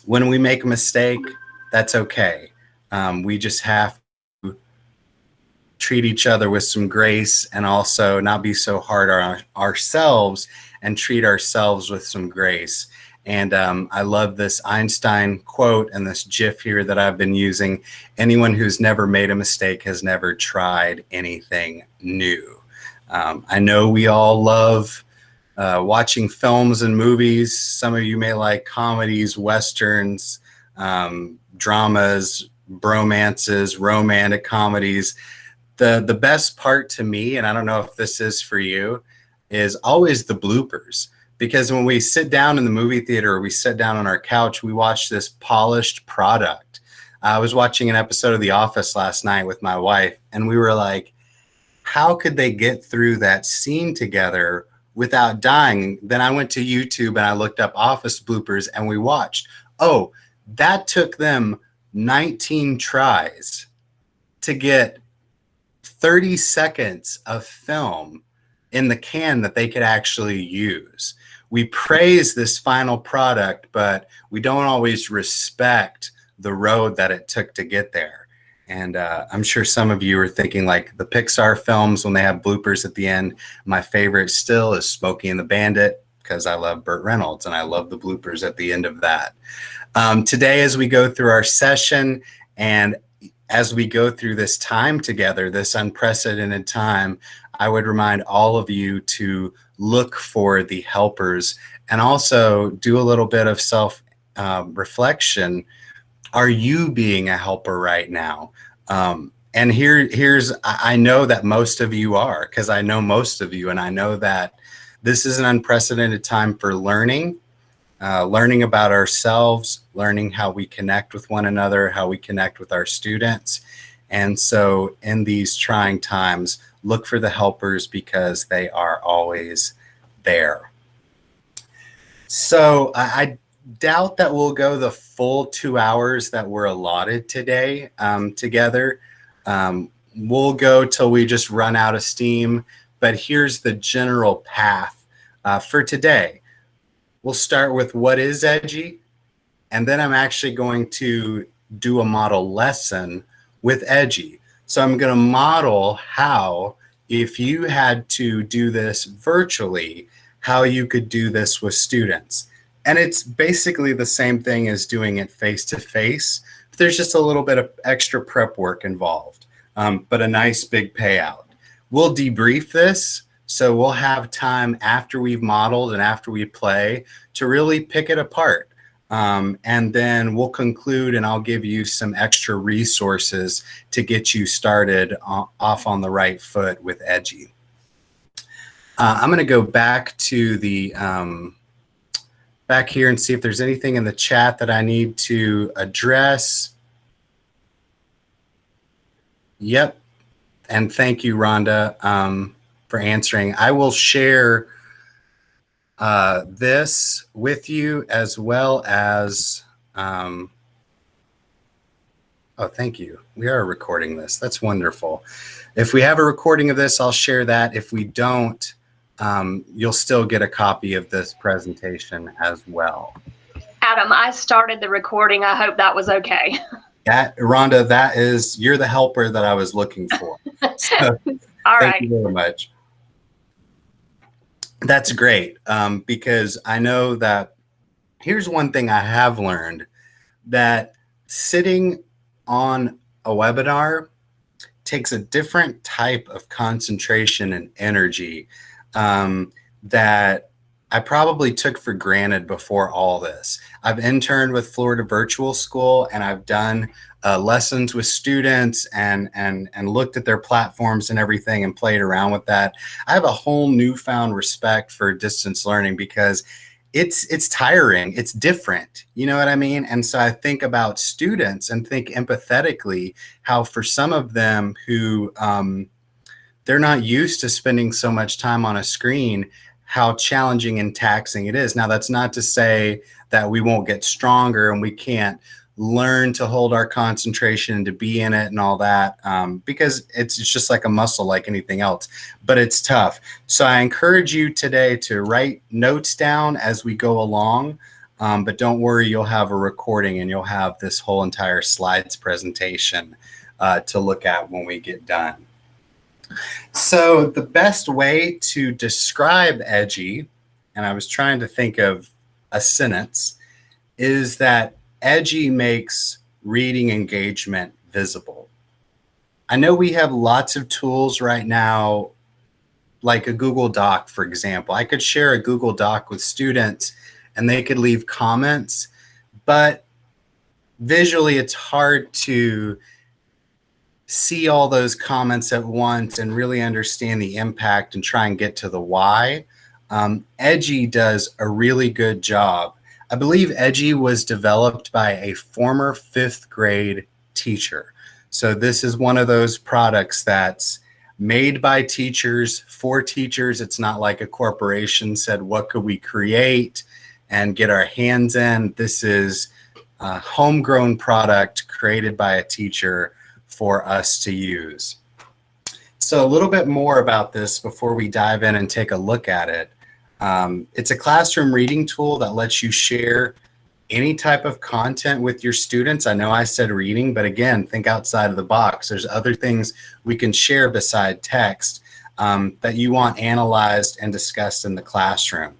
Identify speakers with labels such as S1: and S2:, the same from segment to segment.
S1: when we make a mistake, that's okay. We just have to treat each other with some grace and also not be so hard on ourselves and treat ourselves with some grace. And I love this Einstein quote and this GIF here that I've been using. Anyone who's never made a mistake has never tried anything new. I know we all love watching films and movies. Some of you may like comedies, westerns, dramas, bromances, romantic comedies. The best part to me, and I don't know if this is for you, is always the bloopers. Because when we sit down in the movie theater or we sit down on our couch, we watch this polished product. I was watching an episode of The Office last night with my wife, and we were like, how could they get through that scene together without dying? Then I went to YouTube and I looked up Office bloopers and we watched. Oh, that took them 19 tries to get 30 seconds of film in the can that they could actually use. We praise this final product, but we don't always respect the road that it took to get there. And I'm sure some of you are thinking like the Pixar films when they have bloopers at the end. My favorite still is Smokey and the Bandit because I love Burt Reynolds and I love the bloopers at the end of that. Today, as we go through our session and as we go through this time together, this unprecedented time, I would remind all of you to look for the helpers and also do a little bit of self-reflection. Are you being a helper right now? And I know that most of you are, because I know most of you, and I know that this is an unprecedented time for learning about ourselves, learning how we connect with one another, how we connect with our students. And so in these trying times, look for the helpers because they are always there. So I doubt that we'll go the full 2 hours that were allotted today together. We'll go till we just run out of steam, but here's the general path for today. We'll start with what is Edji, and then I'm actually going to do a model lesson with Edji. So I'm going to model how, if you had to do this virtually, how you could do this with students. And it's basically the same thing as doing it face-to-face. There's just a little bit of extra prep work involved, but a nice big payout. We'll debrief this, so we'll have time after we've modeled and after we play to really pick it apart. And then we'll conclude and I'll give you some extra resources to get you started off on the right foot with Edji. I'm going to go back to the back here and see if there's anything in the chat that I need to address. Yep. And thank you, Rhonda, for answering. I will share this with you as well as, oh, thank you. We are recording this. That's wonderful. If we have a recording of this, I'll share that. If we don't, you'll still get a copy of this presentation as well.
S2: Adam, I started the recording. I hope that was okay.
S1: Rhonda, you're the helper that I was looking for. So, thank you very much. That's great, because I know that here's one thing I have learned, that sitting on a webinar takes a different type of concentration and energy that I probably took for granted before all this. I've interned with Florida Virtual School and I've done lessons with students and looked at their platforms and everything and played around with that. I have a whole newfound respect for distance learning because it's tiring, it's different, you know what I mean? And so I think about students and think empathetically how for some of them who they're not used to spending so much time on a screen, how challenging and taxing it is. Now, that's not to say that we won't get stronger and we can't learn to hold our concentration and to be in it and all that, because it's just like a muscle like anything else, but it's tough. So I encourage you today to write notes down as we go along. but don't worry, you'll have a recording and you'll have this whole entire slides presentation to look at when we get done. So the best way to describe Edji, and I was trying to think of a sentence, is that Edji makes reading engagement visible. I know we have lots of tools right now, like a Google Doc, for example. I could share a Google Doc with students and they could leave comments, but visually it's hard to see all those comments at once and really understand the impact and try and get to the why. Edji does a really good job. I believe Edji was developed by a former 5th grade teacher. So this is one of those products that's made by teachers for teachers. It's not like a corporation said, what could we create and get our hands in? This is a homegrown product created by a teacher for us to use. So a little bit more about this before we dive in and take a look at it. It's a classroom reading tool that lets you share any type of content with your students. I know I said reading, but again, think outside of the box. There's other things we can share beside text that you want analyzed and discussed in the classroom.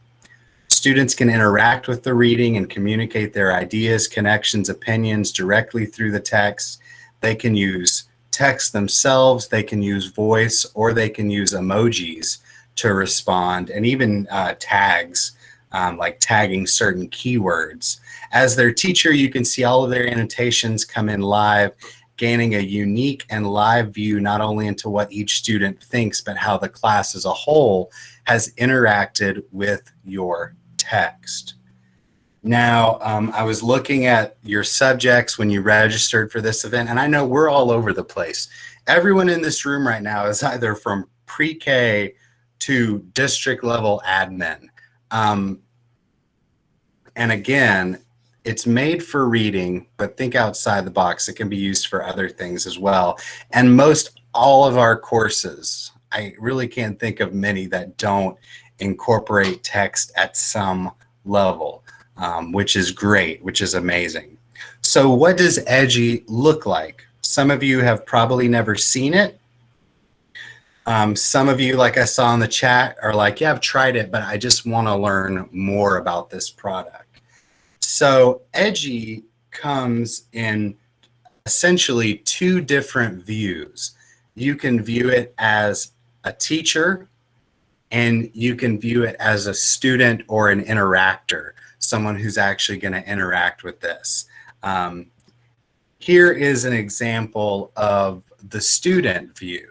S1: Students can interact with the reading and communicate their ideas, connections, opinions directly through the text. They can use text themselves, they can use voice, or they can use emojis to respond, and even tags, like tagging certain keywords. As their teacher, you can see all of their annotations come in live, gaining a unique and live view not only into what each student thinks, but how the class as a whole has interacted with your text. Now, I was looking at your subjects when you registered for this event, and I know we're all over the place. Everyone in this room right now is either from pre-K to district level admin. And again, it's made for reading, but think outside the box. It can be used for other things as well. And most all of our courses, I really can't think of many that don't incorporate text at some level. Which is great, which is amazing. So what does Edji look like? Some of you have probably never seen it. Some of you, like I saw in the chat, are like, yeah, I've tried it, but I just want to learn more about this product. So Edji comes in essentially 2 different views. You can view it as a teacher, and you can view it as a student or an interactor, someone who's actually going to interact with this. Here is an example of the student view.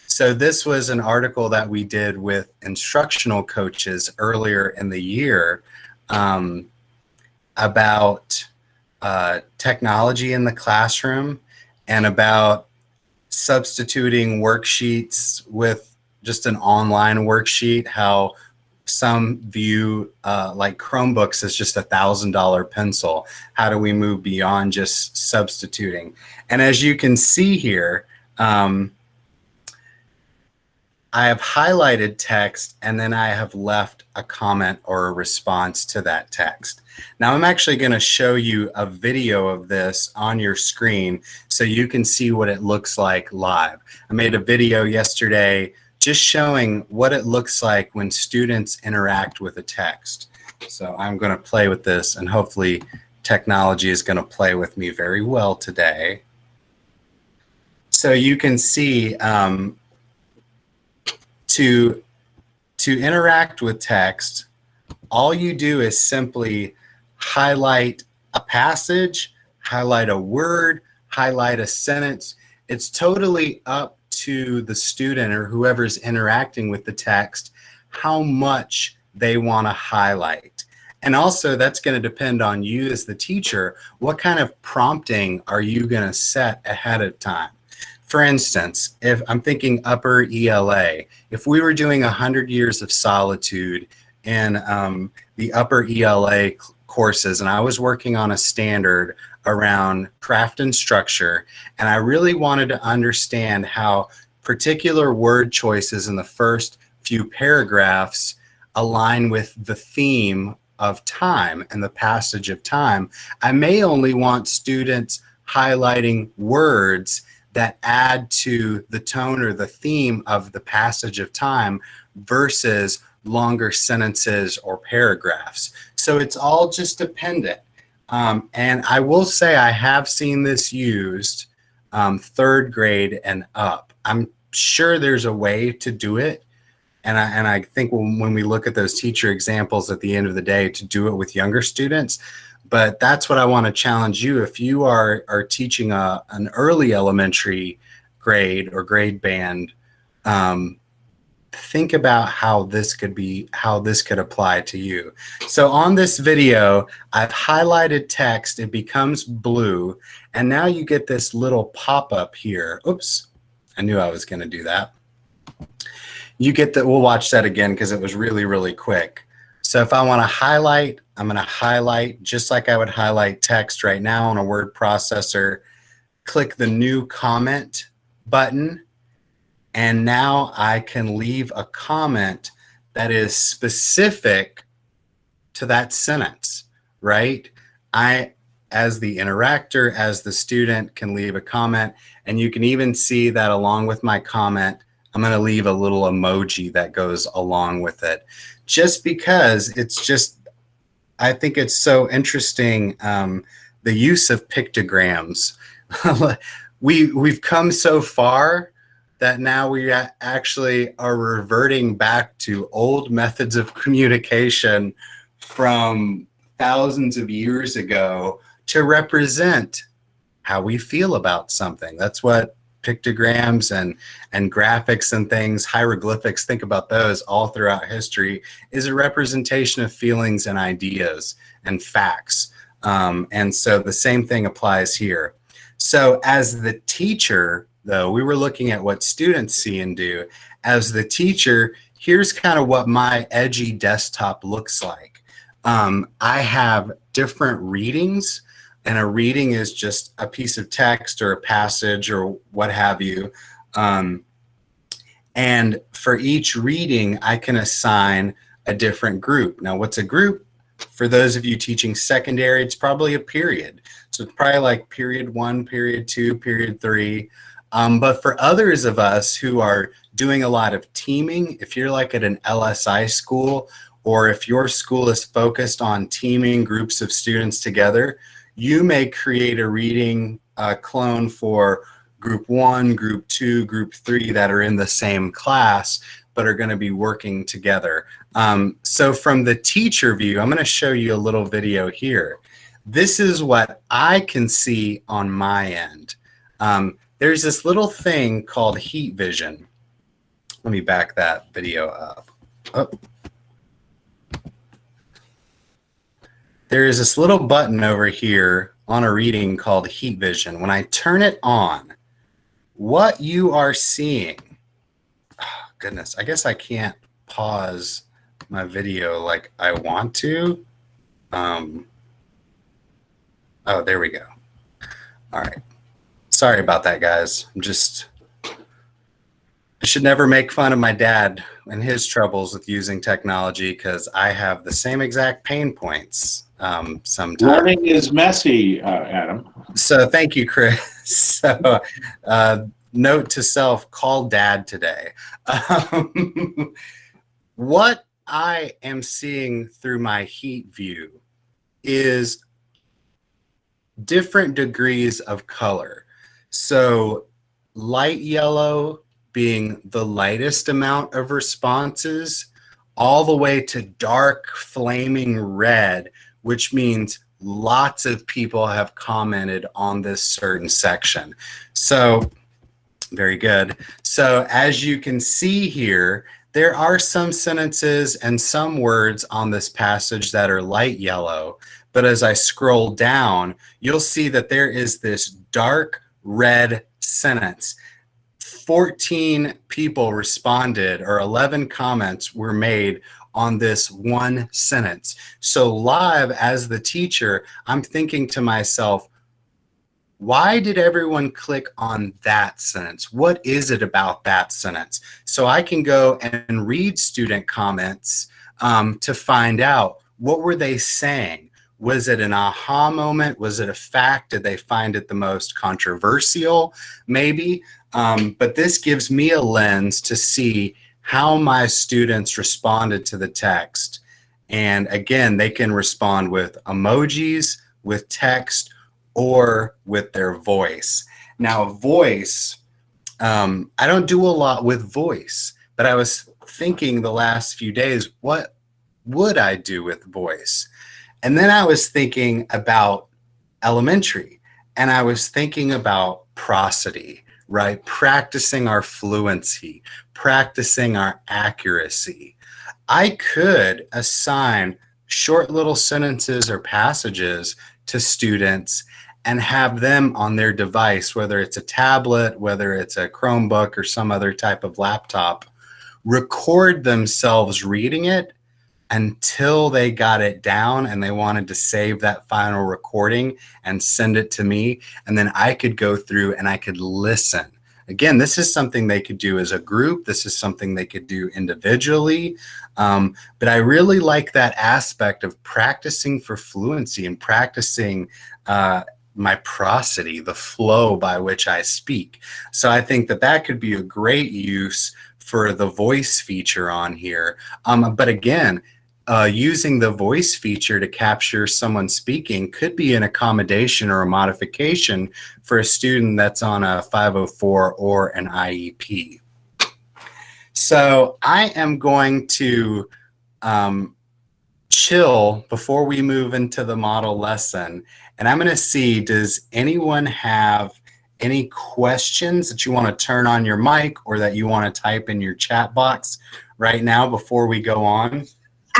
S1: So this was an article that we did with instructional coaches earlier in the year about technology in the classroom and about substituting worksheets with just an online worksheet, how some view like Chromebooks as just $1,000 pencil. How do we move beyond just substituting? And as you can see here, I have highlighted text and then I have left a comment or a response to that text. Now I'm actually going to show you a video of this on your screen so you can see what it looks like live. I made a video yesterday just showing what it looks like when students interact with a text. So I'm going to play with this, and hopefully technology is going to play with me very well today. So you can see to interact with text, all you do is simply highlight a passage, highlight a word, highlight a sentence. It's totally up to the student or whoever's interacting with the text how much they want to highlight. And also that's going to depend on you as the teacher. What kind of prompting are you going to set ahead of time? For instance, if I'm thinking upper ELA, if we were doing 100 Years of Solitude in the upper ELA courses, and I was working on a standard around craft and structure, and I really wanted to understand how particular word choices in the first few paragraphs align with the theme of time and the passage of time. I may only want students highlighting words that add to the tone or the theme of the passage of time versus longer sentences or paragraphs. So it's all just dependent. And I will say I have seen this used third grade and up. I'm sure there's a way to do it. And I think when we look at those teacher examples at the end of the day, to do it with younger students. But that's what I want to challenge you. If you are teaching an early elementary grade or grade band, think about how this could apply to you. So on this video, I've highlighted text, it becomes blue, and now you get this little pop-up here. Oops, I knew I was going to do that. You get that. We'll watch that again because it was really, really quick. So if I want to highlight, I'm going to highlight just like I would highlight text right now on a word processor. Click the new comment button, and now I can leave a comment that is specific to that sentence, right? I, as the interactor, as the student, can leave a comment, and you can even see that along with my comment, I'm going to leave a little emoji that goes along with it, just because it's just, I think it's so interesting, the use of pictograms. We've come so far that now we actually are reverting back to old methods of communication from thousands of years ago to represent how we feel about something. That's what pictograms and graphics and things, hieroglyphics, think about those all throughout history, is a representation of feelings and ideas and facts. And so the same thing applies here. So as the teacher, though, we were looking at what students see and do. As the teacher, here's kind of what my Edji desktop looks like. I have different readings, and a reading is just a piece of text or a passage or what have you. And for each reading, I can assign a different group. Now, what's a group? For those of you teaching secondary, it's probably a period. So it's probably like period 1, period 2, period 3. But for others of us who are doing a lot of teaming, if you're like at an LSI school, or if your school is focused on teaming groups of students together, you may create a reading clone for group 1, group 2, group 3 that are in the same class but are going to be working together. So from the teacher view, I'm going to show you a little video here. This is what I can see on my end. There's this little thing called heat vision. Let me back that video up. Oh. There is this little button over here on a reading called heat vision. When I turn it on, what you are seeing, oh, goodness, I guess I can't pause my video like I want to. Oh, there we go. All right. Sorry about that, guys. I should never make fun of my dad and his troubles with using technology, because I have the same exact pain points sometimes.
S3: Learning is messy, Adam.
S1: So thank you, Chris. So note to self, call dad today. What I am seeing through my heat view is different degrees of color. So light yellow being the lightest amount of responses, all the way to dark flaming red, which means lots of people have commented on this certain section. So very good. So as you can see here, there are some sentences and some words on this passage that are light yellow, but as I scroll down, you'll see that there is this dark red sentence. 14 people responded, or 11 comments were made on this one sentence. So live as the teacher, I'm thinking to myself, why did everyone click on that sentence? What is it about that sentence? So I can go and read student comments to find out What were they saying? Was it an aha moment? Was it a fact? Did they find it the most controversial? Maybe. But this gives me a lens to see how my students responded to the text. And again, they can respond with emojis, with text, or with their voice. Now, voice, I don't do a lot with voice, but I was thinking the last few days, what would I do with voice? And then I was thinking about elementary, and I was thinking about prosody, right? Practicing our fluency, practicing our accuracy. I could assign short little sentences or passages to students and have them on their device, whether it's a tablet, whether it's a Chromebook or some other type of laptop, record themselves reading it until they got it down and they wanted to save that final recording and send it to me. And then I could go through and I could listen. Again, this is something they could do as a group. This is something they could do individually. But I really like that aspect of practicing for fluency and practicing my prosody, the flow by which I speak. So I think that that could be a great use for the voice feature on here. But again, using the voice feature to capture someone speaking could be an accommodation or a modification for a student that's on a 504 or an IEP. So I am going to chill before we move into the model lesson. And I'm going to see, does anyone have any questions that you want to turn on your mic or that you want to type in your chat box right now before we go on?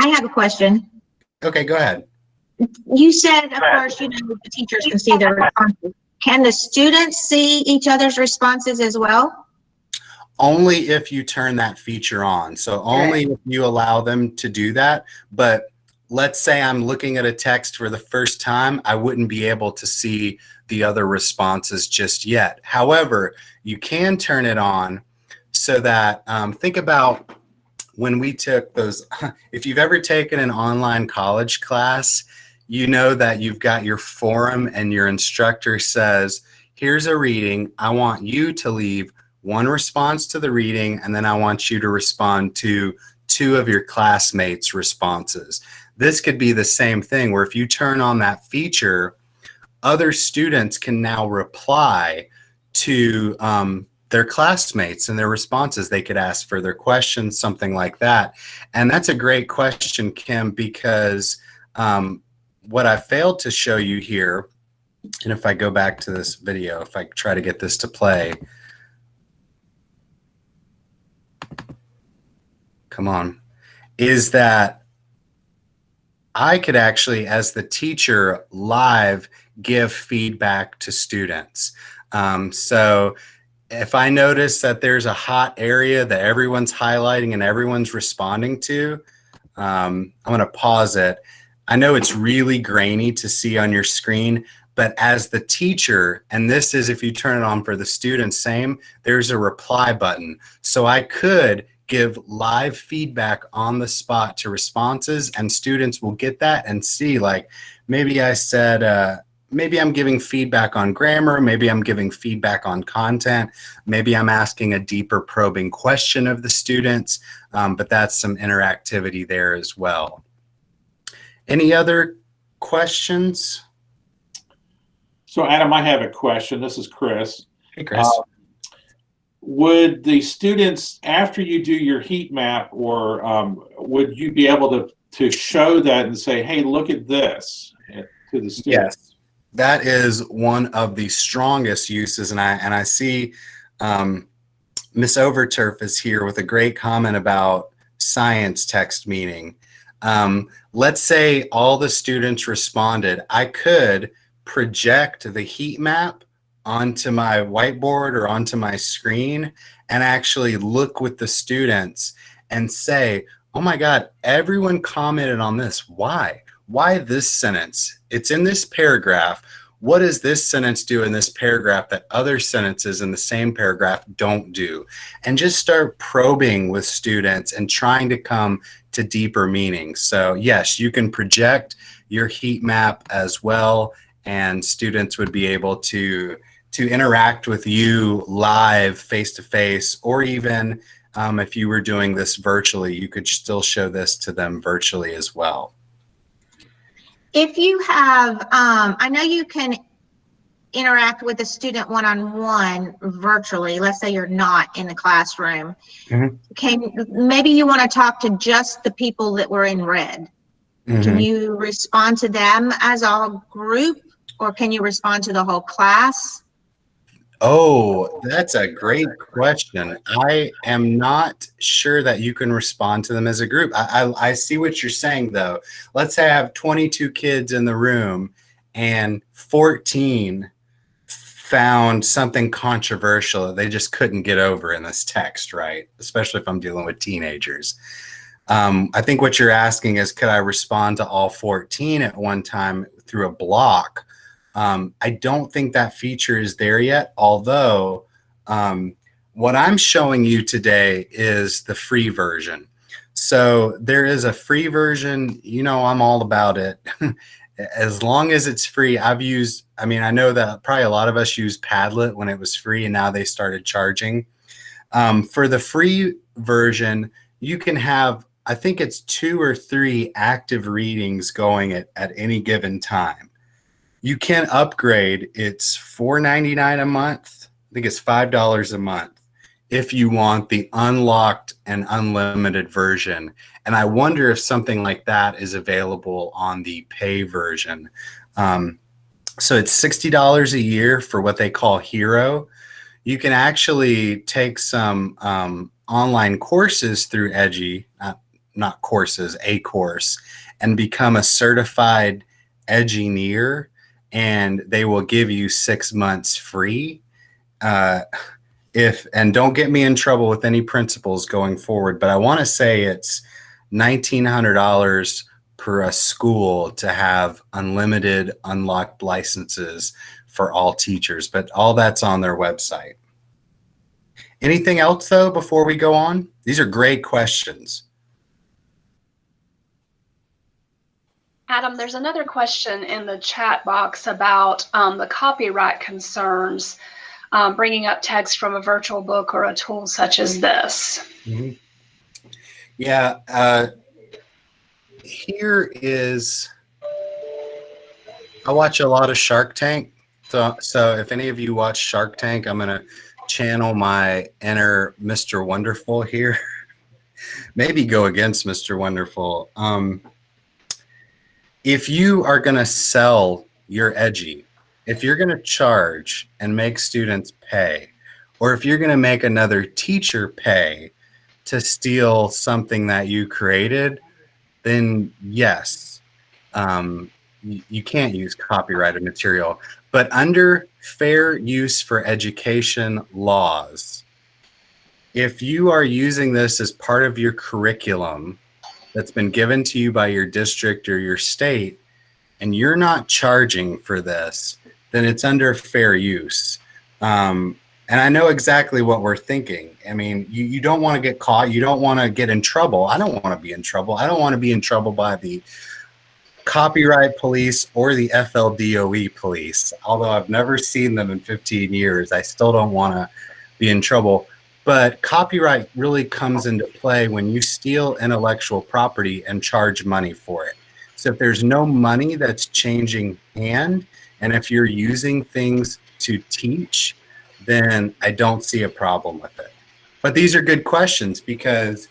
S4: I have a question.
S1: Okay, go ahead.
S4: You said, of course, you know, the teachers can see their responses. Can the students see each other's responses as well?
S1: Only if you turn that feature on. So only if you allow them to do that. But let's say I'm looking at a text for the first time, I wouldn't be able to see the other responses just yet. However, you can turn it on so that, think about when we took those, if you've ever taken an online college class, you know that you've got your forum and your instructor says, here's a reading. I want you to leave one response to the reading, and then I want you to respond to 2 of your classmates' responses. This could be the same thing where if you turn on that feature, other students can now reply to their classmates and their responses. They could ask for their questions, something like that. And that's a great question, Kim, because what I failed to show you here, and if I go back to this video, if I try to get this to play, come on, is that I could actually, as the teacher, live give feedback to students. So if I notice that there's a hot area that everyone's highlighting and everyone's responding to, I'm going to pause it. I know it's really grainy to see on your screen, but as the teacher, and this is if you turn it on for the students, same, there's a reply button. So I could give live feedback on the spot to responses, and students will get that and see, like, maybe I said, maybe I'm giving feedback on grammar, maybe I'm giving feedback on content, maybe I'm asking a deeper probing question of the students, but that's some interactivity there as well. Any other questions?
S3: So Adam, I have a question. This is Chris.
S1: Hey, Chris.
S3: Would the students, after you do your heat map, or would you be able to show that and say, hey, look at this to the students?
S1: Yes, that is one of the strongest uses. And I see Miss Overturf is here with a great comment about science text meeting. Let's say all the students responded. I could project the heat map onto my whiteboard or onto my screen and actually look with the students and say, oh my God, everyone commented on this. Why? Why this sentence? It's in this paragraph. what does this sentence do in this paragraph that other sentences in the same paragraph don't do? And just start probing with students and trying to come to deeper meanings. So yes, you can project your heat map as well, and students would be able to interact with you live, face to face, or even if you were doing this virtually, you could still show this to them virtually as well.
S4: If you have, I know you can interact with a student one-on-one virtually. Let's say you're not in the classroom. Maybe you want to talk to just the people that were in red. Can you respond to them as a group, or can you respond to the whole class?
S1: Oh, that's a great question. I am not sure that you can respond to them as a group. I see what you're saying, though. Let's say I have 22 kids in the room and 14 found something controversial that they just couldn't get over in this text, right? Especially if I'm dealing with teenagers. I think what you're asking is, could I respond to all 14 at one time through a block? I don't think that feature is there yet, although what I'm showing you today is the free version. So there is a free version. You know, I'm all about it. As long as it's free. I know that probably a lot of us used Padlet when it was free, and now they started charging. For the free version, you can have, I think it's 2 or 3 active readings going at any given time. You can upgrade. It's $4.99 a month. I think it's $5 a month if you want the unlocked and unlimited version. And I wonder if something like that is available on the pay version. So it's $60 a year for what they call Hero. You can actually take some online courses through Edji, not courses, a course, and become a certified Edgineer. And they will give you 6 months free. And don't get me in trouble with any principals going forward, but I want to say it's $1,900 per a school to have unlimited unlocked licenses for all teachers, but all that's on their website. Anything else though before we go on? These are great questions.
S2: Adam, there's another question in the chat box about the copyright concerns, bringing up text from a virtual book or a tool such as this.
S1: Yeah, here is, I watch a lot of Shark Tank. So if any of you watch Shark Tank, I'm going to channel my inner Mr. Wonderful here. Maybe go against Mr. Wonderful. If you are going to sell your Edji, if you're going to charge and make students pay, or if you're going to make another teacher pay to steal something that you created, then yes, you can't use copyrighted material. But under fair use for education laws, if you are using this as part of your curriculum that's been given to you by your district or your state, and you're not charging for this, then it's under fair use. And I know exactly what we're thinking. I mean, you don't want to get caught. You don't want to get in trouble. I don't want to be in trouble. I don't want to be in trouble by the copyright police or the FLDOE police. Although I've never seen them in 15 years, I still don't want to be in trouble. But copyright really comes into play when you steal intellectual property and charge money for it. So if there's no money that's changing hand, and if you're using things to teach, then I don't see a problem with it. But these are good questions because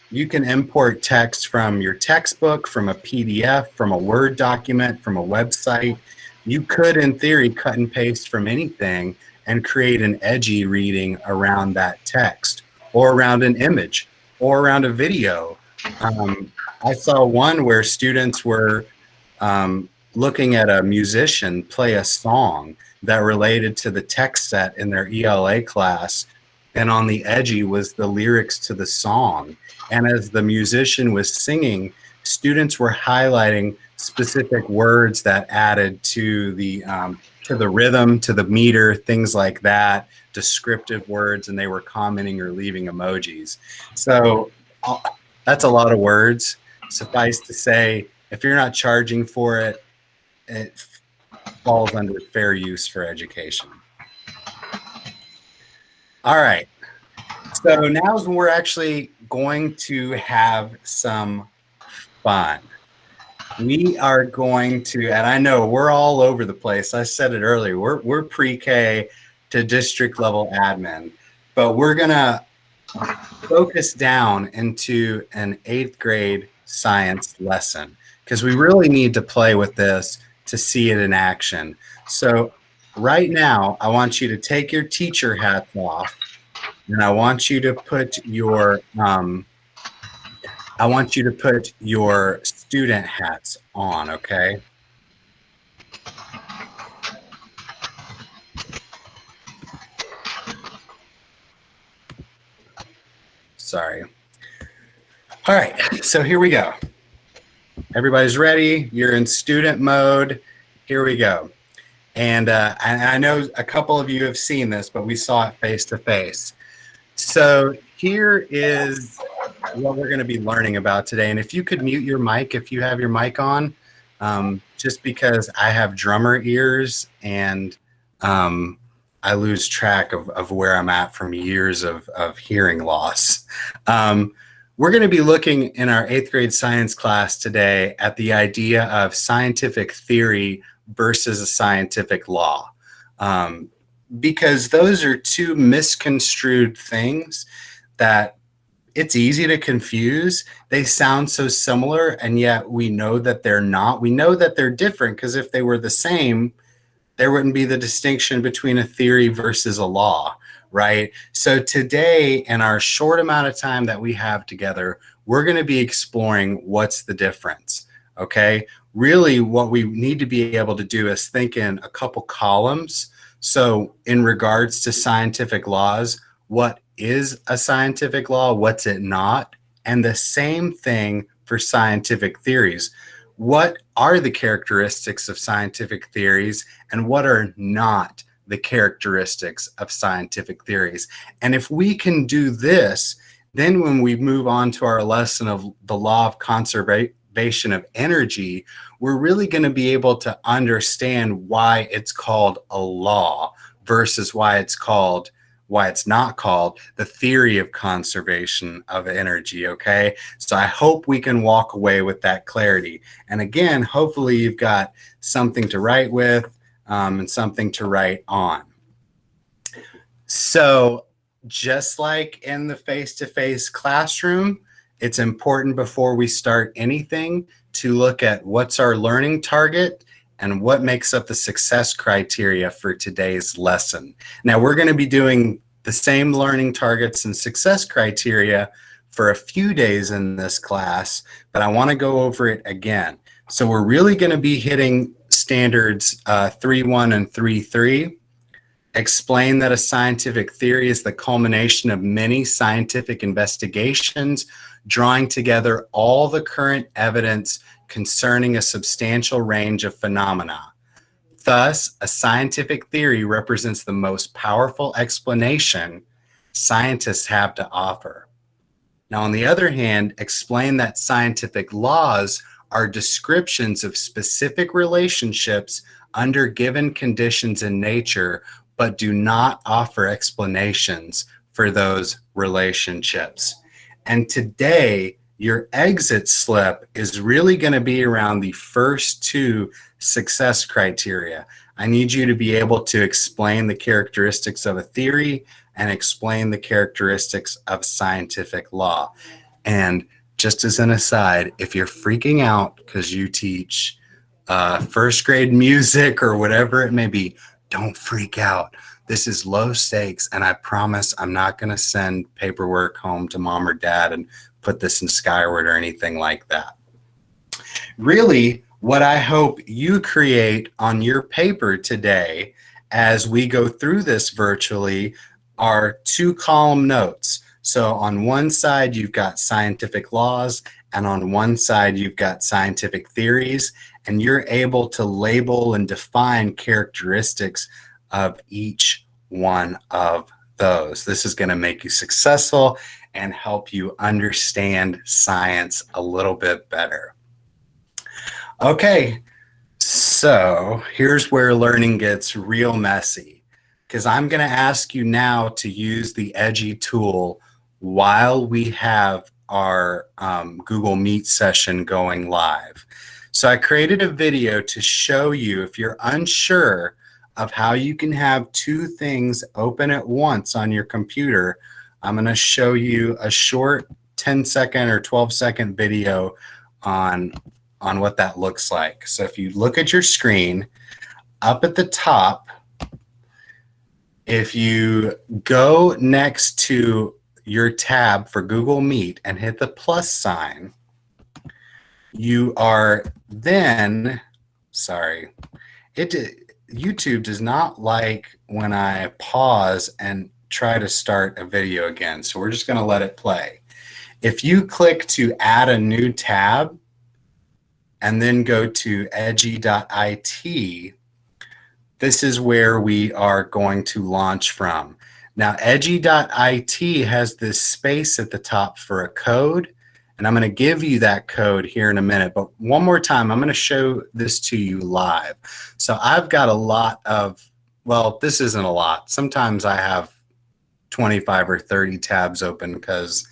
S1: you can import text from your textbook, from a PDF, from a Word document, from a website. You could, in theory, cut and paste from anything and create an Edji reading around that text, or around an image, or around a video. I saw one where students were looking at a musician play a song that related to the text set in their ELA class, and on the Edji was the lyrics to the song. And as the musician was singing, students were highlighting specific words that added to the to the rhythm, to the meter, things like that, descriptive words, and they were commenting or leaving emojis. So that's a lot of words. Suffice to say, if you're not charging for it, it falls under fair use for education. All right. So now's when we're actually going to have some fun. We are going to, and I know we're all over the place. I said it earlier, we're pre-K to district level admin, but we're gonna focus down into an 8th grade science lesson because we really need to play with this to see it in action. So right now, I want you to take your teacher hats off, and I want you to put your student hats on, okay? Sorry. All right, so here we go. Everybody's ready? You're in student mode. Here we go. And I know a couple of you have seen this, but we saw it face to face. So here is what we're going to be learning about today. And if you could mute your mic if you have your mic on, just because I have drummer ears and I lose track of where I'm at from years of hearing loss. We're going to be looking in our 8th grade science class today at the idea of scientific theory versus a scientific law. Because those are two misconstrued things that it's easy to confuse. They sound so similar, and yet we know that they're not. We know that they're different because if they were the same, there wouldn't be the distinction between a theory versus a law, right? So today, in our short amount of time that we have together, we're going to be exploring what's the difference, okay? Really, what we need to be able to do is think in a couple columns. So in regards to scientific laws, what is a scientific law? What's it not? And the same thing for scientific theories. What are the characteristics of scientific theories and what are not the characteristics of scientific theories? And if we can do this, then when we move on to our lesson of the law of conservation of energy, we're really going to be able to understand why it's called a law versus why it's not called the theory of conservation of energy, okay? So I hope we can walk away with that clarity. And again, hopefully you've got something to write with and something to write on. So just like in the face-to-face classroom, it's important before we start anything to look at what's our learning target and what makes up the success criteria for today's lesson. Now, we're going to be doing the same learning targets and success criteria for a few days in this class, but I want to go over it again. So we're really going to be hitting standards 3.1 and 3.3. Explain that a scientific theory is the culmination of many scientific investigations, drawing together all the current evidence concerning a substantial range of phenomena. Thus, a scientific theory represents the most powerful explanation scientists have to offer. Now, on the other hand, explain that scientific laws are descriptions of specific relationships under given conditions in nature, but do not offer explanations for those relationships. And today, your exit slip is really going to be around the first two success criteria. I need you to be able to explain the characteristics of a theory and explain the characteristics of scientific law. And just as an aside, if you're freaking out because you teach first grade music or whatever it may be, don't freak out. This is low stakes, and I promise I'm not going to send paperwork home to mom or dad and put this in Skyward or anything like that. Really, what I hope you create on your paper today as we go through this virtually are 2-column notes. So on one side, you've got scientific laws, and on one side, you've got scientific theories. and you're able to label and define characteristics of each one of those. This is going to make you successful and help you understand science a little bit better. Okay, so here's where learning gets real messy, because I'm going to ask you now to use the Edji tool while we have our Google Meet session going live. So I created a video to show you, if you're unsure of how you can have two things open at once on your computer, I'm going to show you a short 10-second or 12-second video on what that looks like. So if you look at your screen, up at the top, if you go next to your tab for Google Meet and hit the plus sign, you are then, sorry, YouTube does not like when I pause and try to start a video again. So we're just going to let it play. If you click to add a new tab and then go to edji.it, this is where we are going to launch from. Now, edji.it has this space at the top for a code, and I'm going to give you that code here in a minute. But one more time, I'm going to show this to you live. So I've got a lot of, well, this isn't a lot. Sometimes I have 25 or 30 tabs open because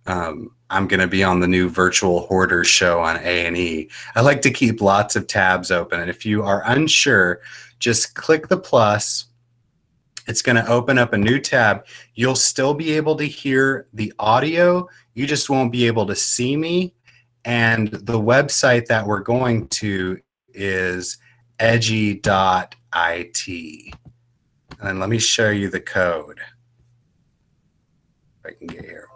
S1: I'm going to be on the new Virtual Hoarder show on A&E. I like to keep lots of tabs open. And if you are unsure, just click the plus. It's going to open up a new tab. You'll still be able to hear the audio. You just won't be able to see me. And the website that we're going to is edji.it. And let me show you the code. If I can get here.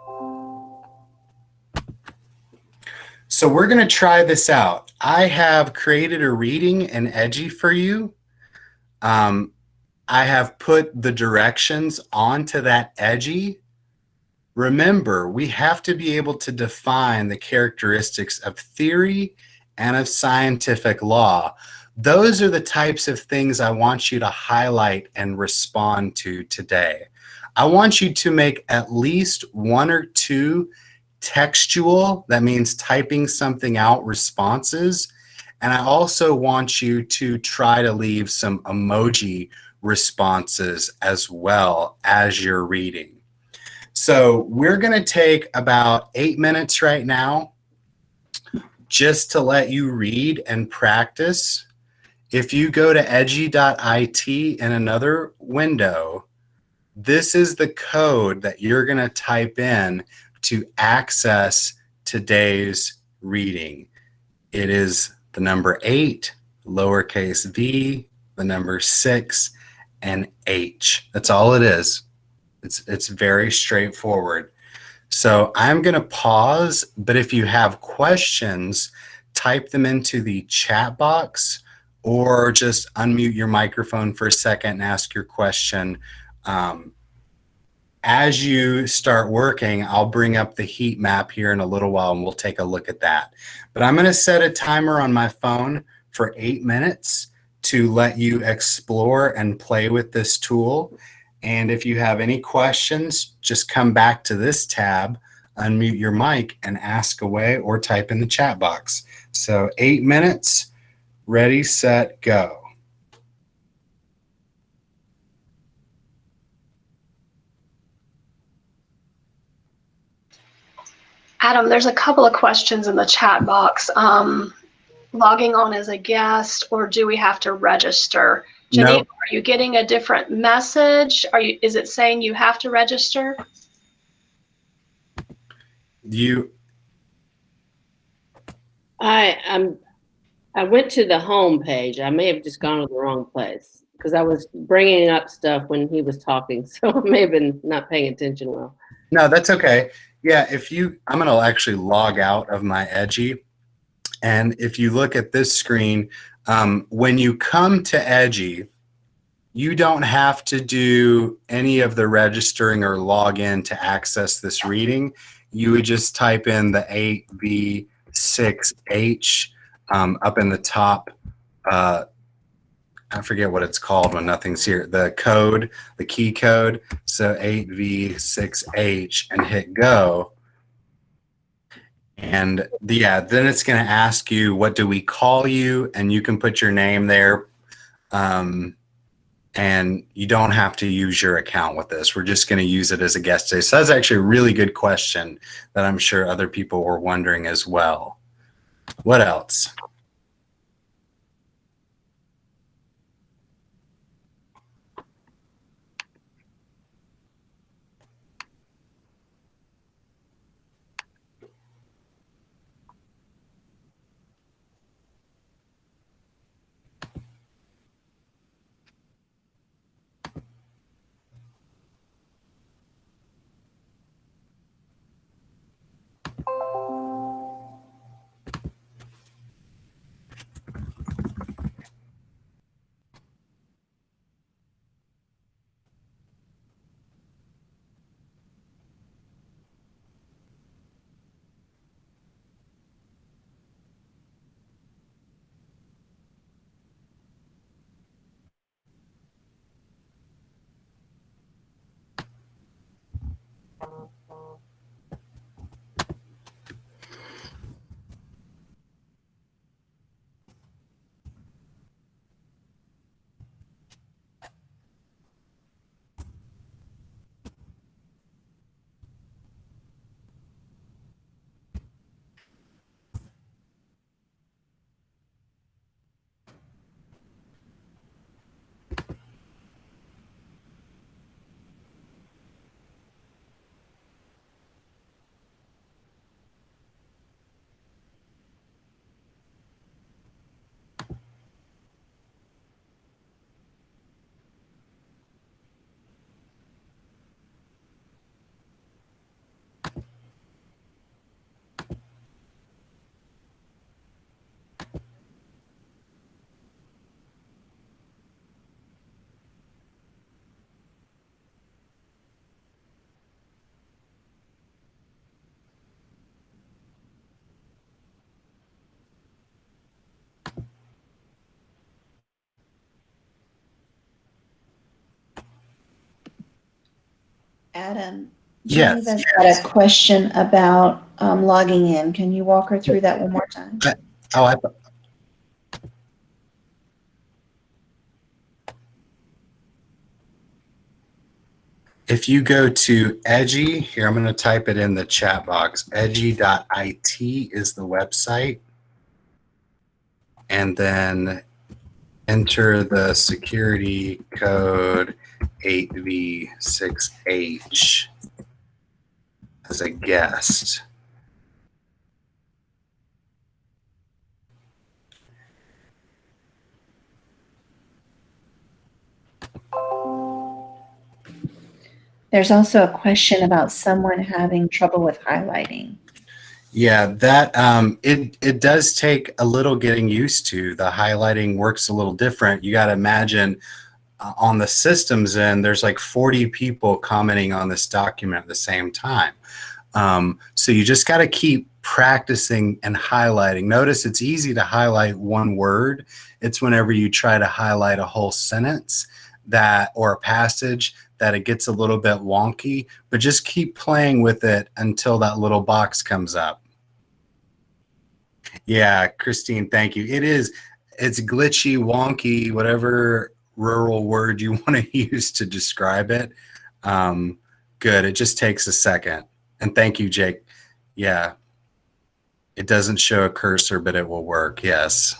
S1: So we're going to try this out. I have created a reading in Edji for you. I have put the directions onto that Edji. Remember, we have to be able to define the characteristics of theory and of scientific law. Those are the types of things I want you to highlight and respond to today. I want you to make at least one or two textual, that means typing something out, responses. And I also want you to try to leave some emoji responses as well as you're reading. So we're going to take about 8 minutes right now just to let you read and practice. If you go to edji.it in another window, this is the code that you're going to type in to access today's reading. It is the number 8, lowercase v, the number 6, and H. That's all it is. It's very straightforward. So I'm going to pause, but if you have questions, type them into the chat box or just unmute your microphone for a second and ask your question. As you start working, I'll bring up the heat map here in a little while and we'll take a look at that. But I'm going to set a timer on my phone for 8 minutes to let you explore and play with this tool. And if you have any questions, just come back to this tab, unmute your mic, and ask away or type in the chat box. So 8 minutes, ready, set, go.
S2: Adam, there's a couple of questions in the chat box. Logging on as a guest, or do we have to register? Janine,
S1: Nope.
S2: Are you getting a different message? Is it saying you have to register?
S5: I went to the home page. I may have just gone to the wrong place because I was bringing up stuff when he was talking, so I may have been not paying attention well.
S1: No, that's okay. Yeah, I'm going to actually log out of my Edji. And if you look at this screen, when you come to Edji, you don't have to do any of the registering or log in to access this reading. You would just type in the 8V6H up in the top. I forget what it's called when nothing's here. The code, the key code. So 8V6H and hit go. And yeah, then it's going to ask you, what do we call you? And you can put your name there. And you don't have to use your account with this. We're just going to use it as a guest today. So that's actually a really good question that I'm sure other people were wondering as well. What else?
S6: Adam,
S1: Yes.
S6: Geneva's got a question about logging in. Can you walk her through that one more time?
S1: Oh, if you go to Edji, here I'm going to type it in the chat box. Edji.it is the website. And then enter the security code 8V6H as a guest.
S6: There's also a question about someone having trouble with highlighting.
S1: Yeah, that it does take a little getting used to. The highlighting works a little different. You got to imagine on the systems end, there's like 40 people commenting on this document at the same time. So you just got to keep practicing and highlighting. Notice it's easy to highlight one word. It's whenever you try to highlight a whole sentence that or a passage that it gets a little bit wonky, but just keep playing with it until that little box comes up. Yeah, Christine, thank you. It's glitchy, wonky, whatever rural word you want to use to describe it. Good, it just takes a second. And thank you, Jake. Yeah, it doesn't show a cursor, but it will work, yes.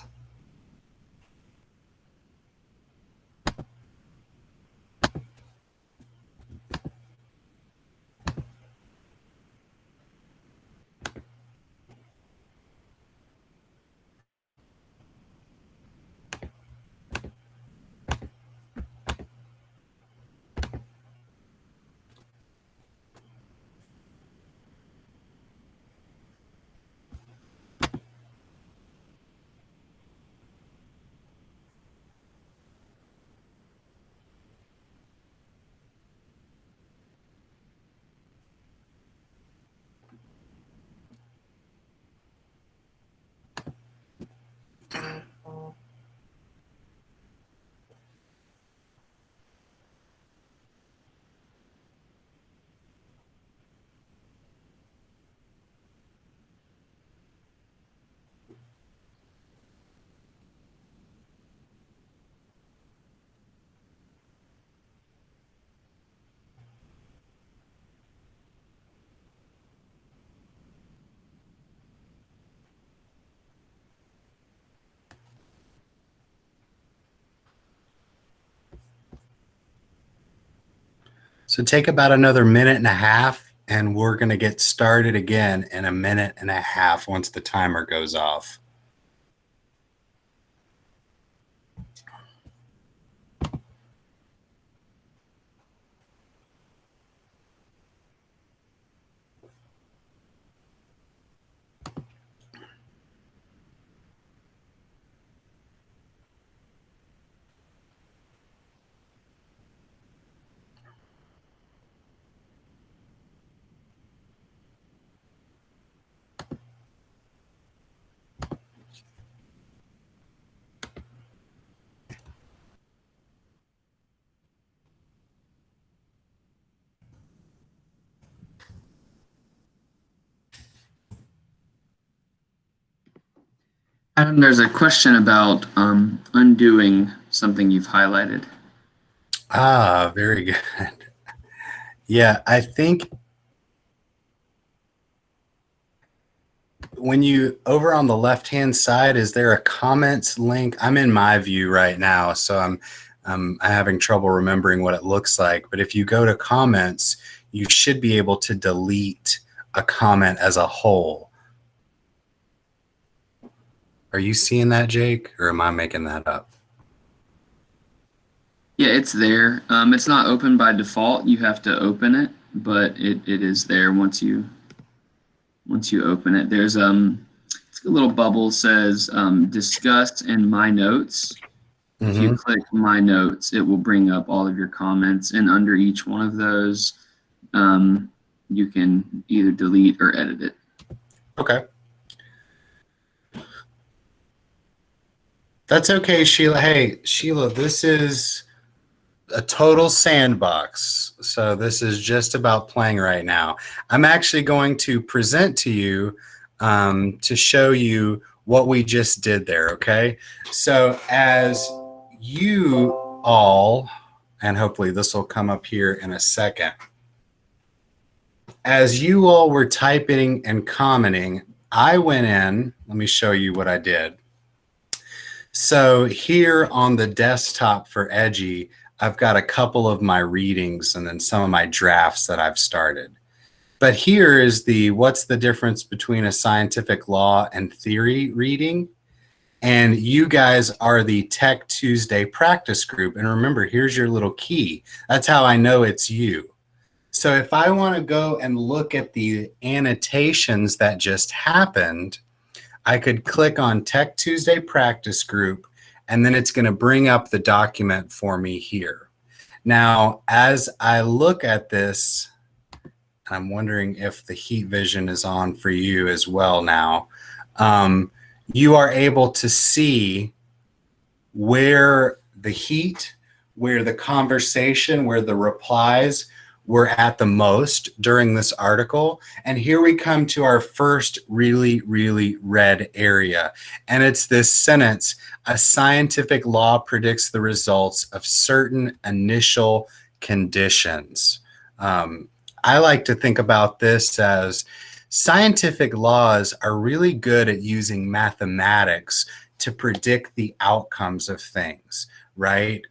S1: So take about another minute and a half, and we're going to get started again in a minute and a half once the timer goes off.
S7: Adam, there's a question about undoing something you've highlighted.
S1: Ah, very good. Yeah, I think when you over on the left-hand side, is there a comments link? I'm in my view right now, so I'm having trouble remembering what it looks like. But if you go to comments, you should be able to delete a comment as a whole. Are you seeing that, Jake, or am I making that up?
S7: Yeah, it's there. It's not open by default. You have to open it, but it is there once you open it. There's it's a little bubble says discuss in my notes. If you click my notes, it will bring up all of your comments, and under each one of those, you can either delete or edit it.
S1: Okay. That's okay, Sheila. Hey, Sheila, this is a total sandbox. So this is just about playing right now. I'm actually going to present to you to show you what we just did there, okay? So as you all, and hopefully this will come up here in a second, as you all were typing and commenting, I went in, let me show you what I did. So here on the desktop for Edji, I've got a couple of my readings and then some of my drafts that I've started. But here is what's the difference between a scientific law and theory reading? And you guys are the Tech Tuesday practice group. And remember, here's your little key. That's how I know it's you. So if I want to go and look at the annotations that just happened, I could click on Tech Tuesday practice group, and then it's going to bring up the document for me here. Now, as I look at this, I'm wondering if the heat vision is on for you as well now. You are able to see where the heat, where the conversation, where the replies were at the most during this article. And here we come to our first really, really red area. And it's this sentence: a scientific law predicts the results of certain initial conditions. I like to think about this as scientific laws are really good at using mathematics to predict the outcomes of things, right?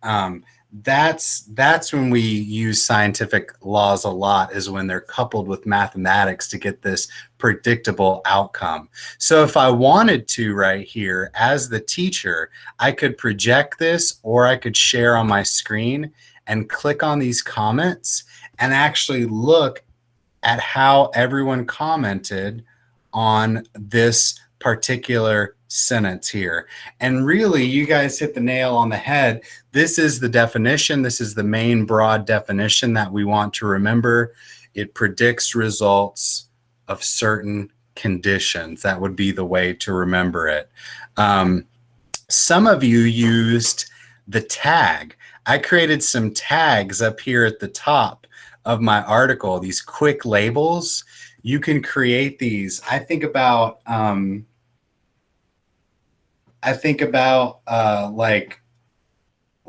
S1: That's when we use scientific laws a lot, is when they're coupled with mathematics to get this predictable outcome. So if I wanted to right here as the teacher, I could project this, or I could share on my screen and click on these comments and actually look at how everyone commented on this particular sentence here. And really, you guys hit the nail on the head. This is the definition. This is the main broad definition that we want to remember. It predicts results of certain conditions. That would be the way to remember it. Some of you used the tag. I created some tags up here at the top of my article, these quick labels. You can create these. I think about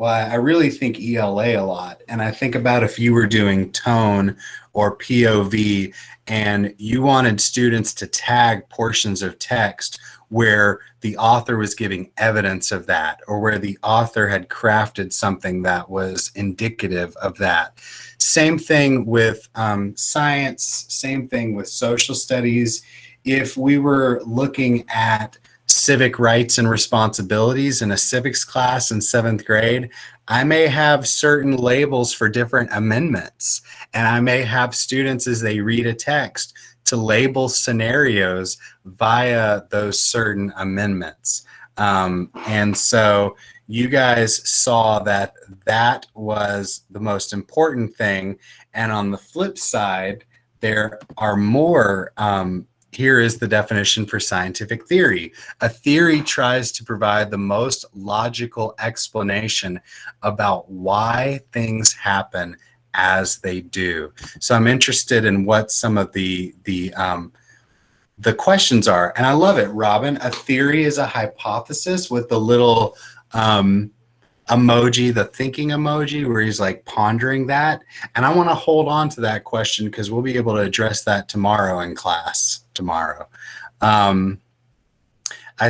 S1: I really think ELA a lot. And I think about if you were doing tone or POV and you wanted students to tag portions of text, where the author was giving evidence of that, or where the author had crafted something that was indicative of that. Same thing with science, same thing with social studies. If we were looking at civic rights and responsibilities in a civics class in 7th grade, I may have certain labels for different amendments, and I may have students, as they read a text, to label scenarios via those certain amendments. And so you guys saw that that was the most important thing. And on the flip side, there are more. Here is the definition for scientific theory. A theory tries to provide the most logical explanation about why things happen as they do. So I'm interested in what some of the questions are. And I love it, Robin. A theory is a hypothesis with the little emoji, the thinking emoji, where he's like pondering that. And I want to hold on to that question because we'll be able to address that tomorrow in class. Tomorrow. I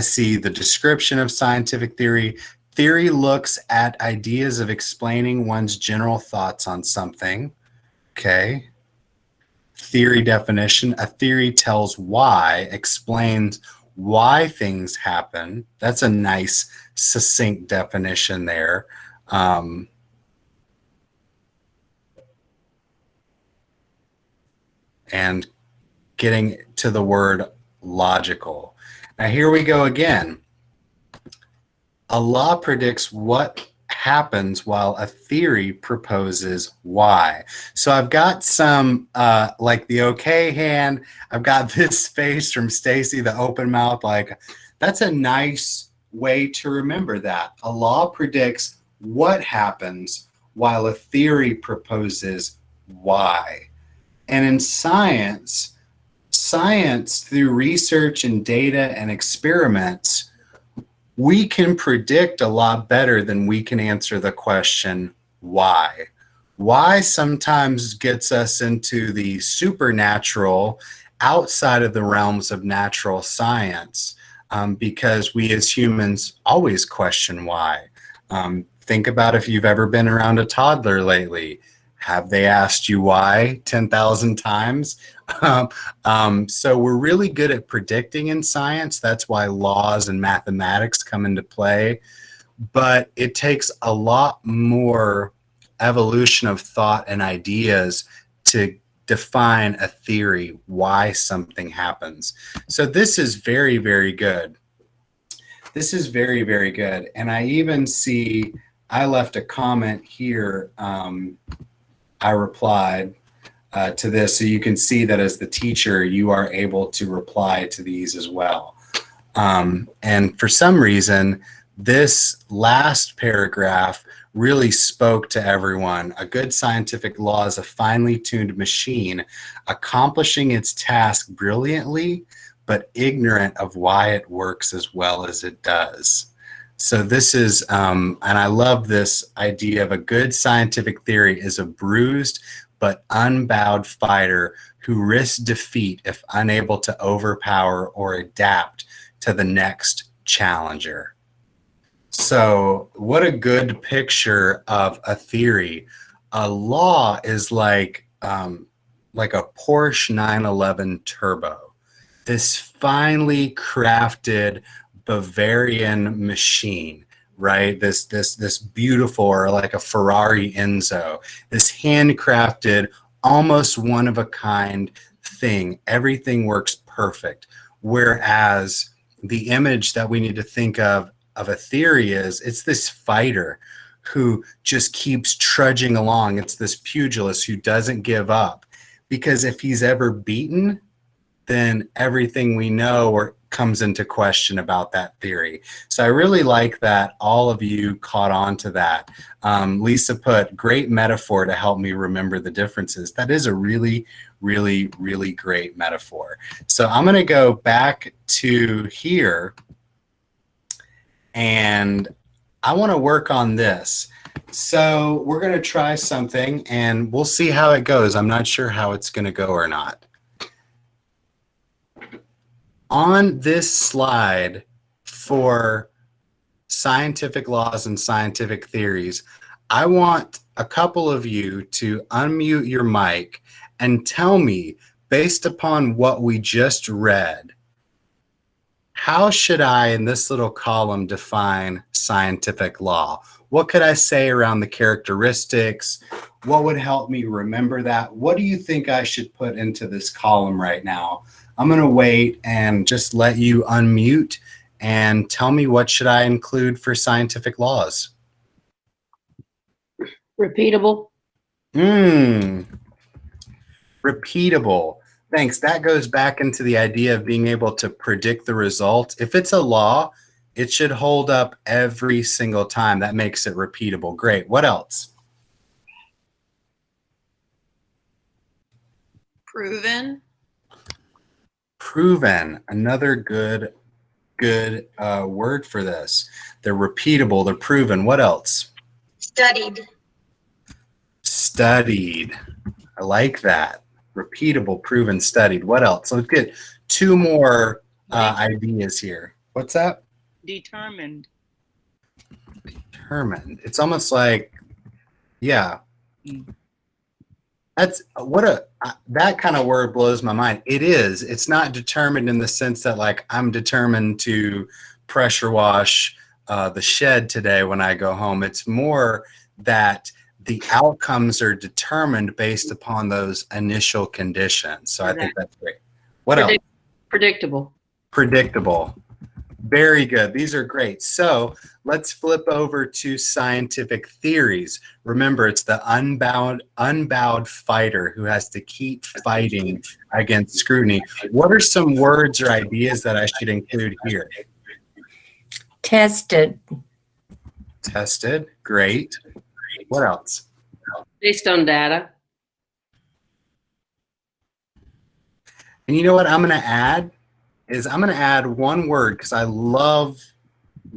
S1: see the description of scientific theory. Theory looks at ideas of explaining one's general thoughts on something. Okay. Theory definition. A theory tells why, explains why things happen. That's a nice, succinct definition there. And getting to the word logical. Now here we go again. A law predicts what happens while a theory proposes why. So I've got some like the okay hand. I've got this face from Stacy, the open mouth. Like, that's a nice way to remember that. A law predicts what happens while a theory proposes why. And in science through research and data and experiments, we can predict a lot better than we can answer the question why. Why sometimes gets us into the supernatural, outside of the realms of natural science, because we as humans always question why. Think about if you've ever been around a toddler lately. Have they asked you why 10,000 times? So we're really good at predicting in science. That's why laws and mathematics come into play. But it takes a lot more evolution of thought and ideas to define a theory, why something happens. So this is very, very good. This is very, very good. And I even see, I left a comment here. I replied to this, so you can see that as the teacher, you are able to reply to these as well. And for some reason, this last paragraph really spoke to everyone. A good scientific law is a finely tuned machine accomplishing its task brilliantly, but ignorant of why it works as well as it does. So this is, and I love this idea of a good scientific theory is a bruised but unbowed fighter who risks defeat if unable to overpower or adapt to the next challenger. So what a good picture of a theory. A law is like a Porsche 911 Turbo. This finely crafted Bavarian machine, right? This beautiful, or like a Ferrari Enzo, this handcrafted, almost one of a kind thing. Everything works perfect. Whereas the image that we need to think of a theory is, it's this fighter who just keeps trudging along. It's this pugilist who doesn't give up, because if he's ever beaten, then everything we know comes into question about that theory. So I really like that all of you caught on to that. Lisa put, great metaphor to help me remember the differences. That is a really, really, really great metaphor. So I'm going to go back to here, and I want to work on this. So we're going to try something, and we'll see how it goes. I'm not sure how it's going to go or not. On this slide for scientific laws and scientific theories, I want a couple of you to unmute your mic and tell me, based upon what we just read, how should I, in this little column, define scientific law? What could I say around the characteristics? What would help me remember that? What do you think I should put into this column right now? I'm going to wait and just let you unmute and tell me, what should I include for scientific laws?
S5: Repeatable.
S1: Repeatable. Thanks. That goes back into the idea of being able to predict the result. If it's a law, it should hold up every single time. That makes it repeatable. Great. What else?
S8: Proven.
S1: Proven. Another good word for this. They're repeatable. They're proven. What else?
S4: Studied.
S1: Studied. I like that. Repeatable, proven, studied. What else? Let's get two more ideas here. What's that?
S8: Determined.
S1: Determined. It's almost like, yeah. That's that kind of word blows my mind. It is. It's not determined in the sense that, like, I'm determined to pressure wash the shed today when I go home. It's more that the outcomes are determined based upon those initial conditions. So I think that's great. What else?
S5: Predictable.
S1: Predictable. Very good. These are great. So let's flip over to scientific theories. Remember, it's the unbowed fighter who has to keep fighting against scrutiny. What are some words or ideas that I should include here?
S9: Tested.
S1: Tested. Great. What else?
S5: Based on data.
S1: And you know what I'm going to add? I'm going to add one word, because I love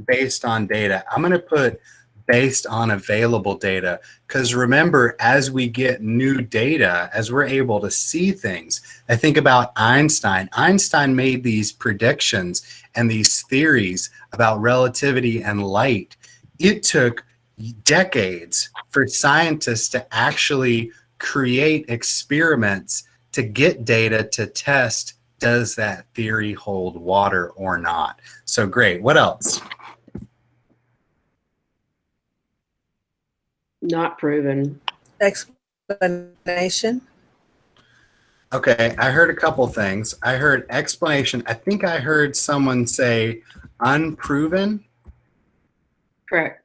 S1: based on data. I'm going to put based on available data, because remember, as we get new data, as we're able to see things, I think about Einstein. Einstein made these predictions and these theories about relativity and light. It took decades for scientists to actually create experiments to get data to test, does that theory hold water or not? So great. What else?
S5: Not proven.
S9: Explanation.
S1: Okay, I heard a couple things. I heard explanation. I think I heard someone say unproven.
S5: Correct.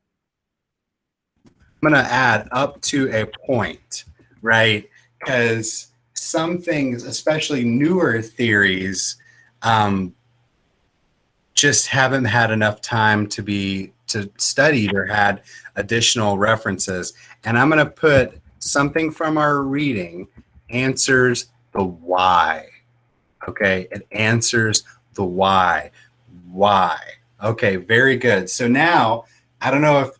S1: I'm going to add up to a point, right? Because some things, especially newer theories, just haven't had enough time to studied or had additional references. And I'm going to put something from our reading answers the why. Okay, it answers the why. Why? Okay, very good. So now, I don't know if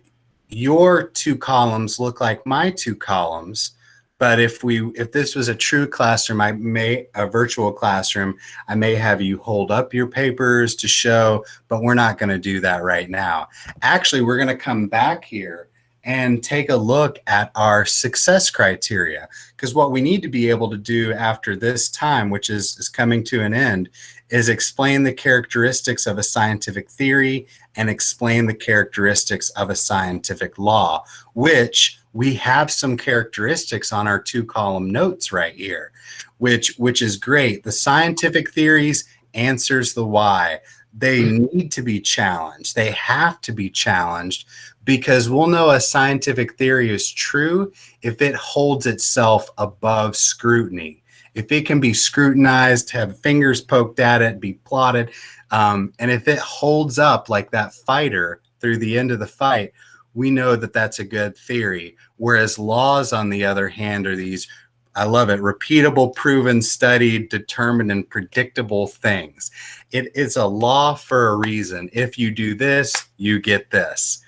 S1: your two columns look like my two columns, but if this was a true classroom, a virtual classroom, I may have you hold up your papers to show, but we're not going to do that right now. Actually, we're going to come back here and take a look at our success criteria, because what we need to be able to do after this time, which is coming to an end, is explain the characteristics of a scientific theory and explain the characteristics of a scientific law, which we have some characteristics on our two-column notes right here, which is great. The scientific theories answers the why. They need to be challenged. They have to be challenged, because we'll know a scientific theory is true if it holds itself above scrutiny. If it can be scrutinized, have fingers poked at it, be plotted, and if it holds up like that fighter through the end of the fight, we know that that's a good theory. Whereas laws, on the other hand, are these, I love it, repeatable, proven, studied, determined, and predictable things. It is a law for a reason. If you do this, you get this.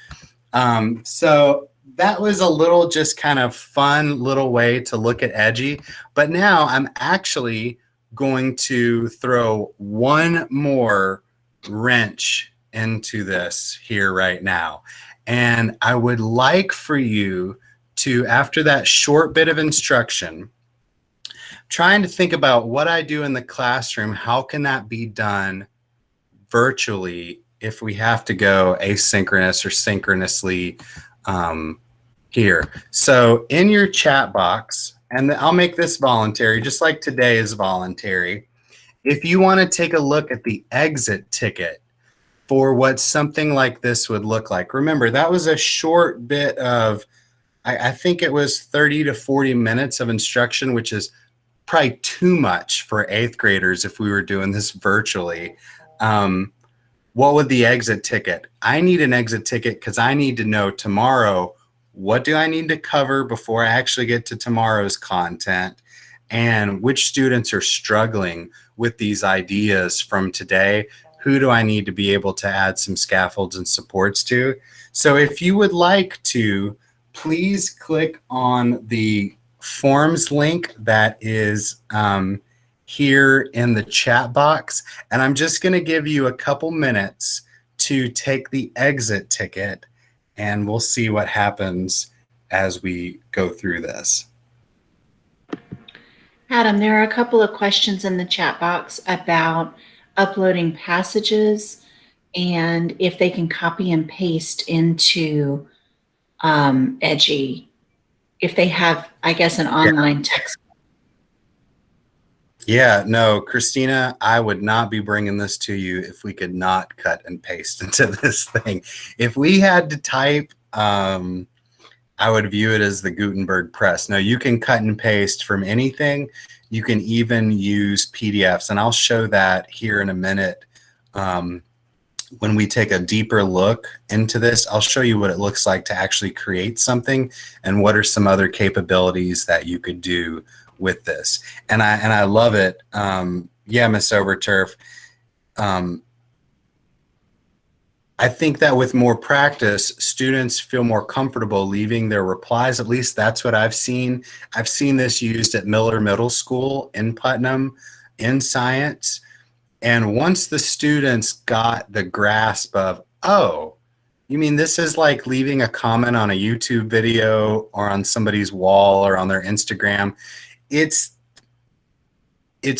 S1: So that was a little just kind of fun little way to look at Edji. But now I'm actually going to throw one more wrench into this here right now. And I would like for you to, after that short bit of instruction, trying to think about what I do in the classroom, how can that be done virtually if we have to go asynchronous or synchronously here. So in your chat box, and I'll make this voluntary, just like today is voluntary. If you want to take a look at the exit ticket for what something like this would look like. Remember, that was a short bit of, I think it was 30 to 40 minutes of instruction, which is probably too much for 8th graders if we were doing this virtually. What would the exit ticket? I need an exit ticket because I need to know tomorrow, what do I need to cover before I actually get to tomorrow's content, and which students are struggling with these ideas from today. Who do I need to be able to add some scaffolds and supports to? So if you would like to, please click on the forms link that is here in the chat box. And I'm just going to give you a couple minutes to take the exit ticket, and we'll see what happens as we go through this.
S6: Adam, there are a couple of questions in the chat box about uploading passages and if they can copy and paste into Edji, if they have, I guess, an online text.
S1: Yeah, no, Christina, I would not be bringing this to you if we could not cut and paste into this thing. If we had to type, I would view it as the Gutenberg press. Now, you can cut and paste from anything. You can even use PDFs, and I'll show that here in a minute. When we take a deeper look into this, I'll show you what it looks like to actually create something and what are some other capabilities that you could do with this. And I love it. Yeah, Miss Overturf. I think that with more practice, students feel more comfortable leaving their replies. At least that's what I've seen. I've seen this used at Miller Middle School in Putnam in science. And once the students got the grasp of, oh, you mean this is like leaving a comment on a YouTube video or on somebody's wall or on their Instagram, it's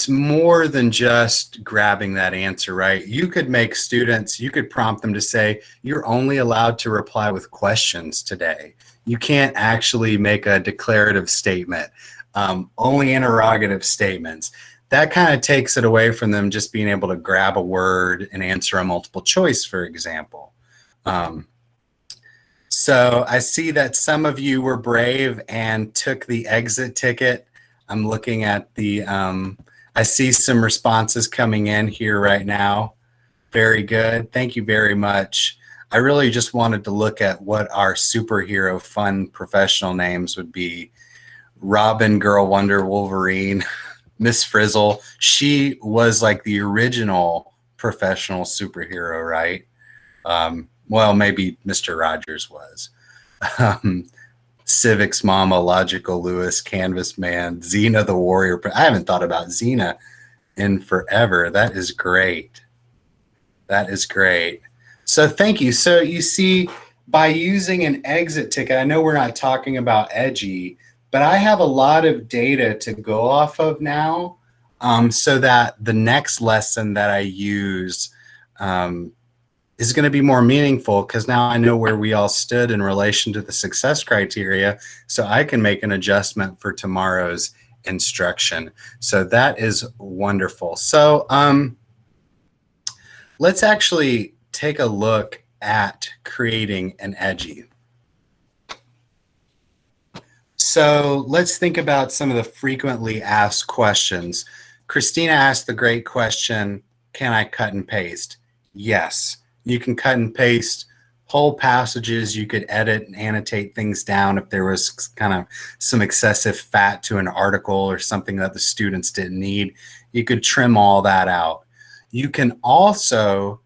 S1: more than just grabbing that answer, right? You could make students, you could prompt them to say, you're only allowed to reply with questions today. You can't actually make a declarative statement, only interrogative statements. That kind of takes it away from them just being able to grab a word and answer a multiple choice, for example. So I see that some of you were brave and took the exit ticket. I'm looking at the, I see some responses coming in here right now. Very good. Thank you very much. I really just wanted to look at what our superhero fun professional names would be. Robin, Girl Wonder, Wolverine, Miss Frizzle. She was like the original professional superhero, right? Well, maybe Mr. Rogers was. Civics Mama, Logical Lewis, Canvas Man, Xena the Warrior. I haven't thought about Xena in forever. That is great. That is great. So thank you. So you see, by using an exit ticket, I know we're not talking about Edji, but I have a lot of data to go off of now, so that the next lesson that I use is going to be more meaningful, because now I know where we all stood in relation to the success criteria, so I can make an adjustment for tomorrow's instruction. So that is wonderful. So let's actually take a look at creating an Edji. So let's think about some of the frequently asked questions. Christina asked the great question, can I cut and paste? Yes. You can cut and paste whole passages. You could edit and annotate things down if there was kind of some excessive fat to an article or something that the students didn't need. You could trim all that out. You can also,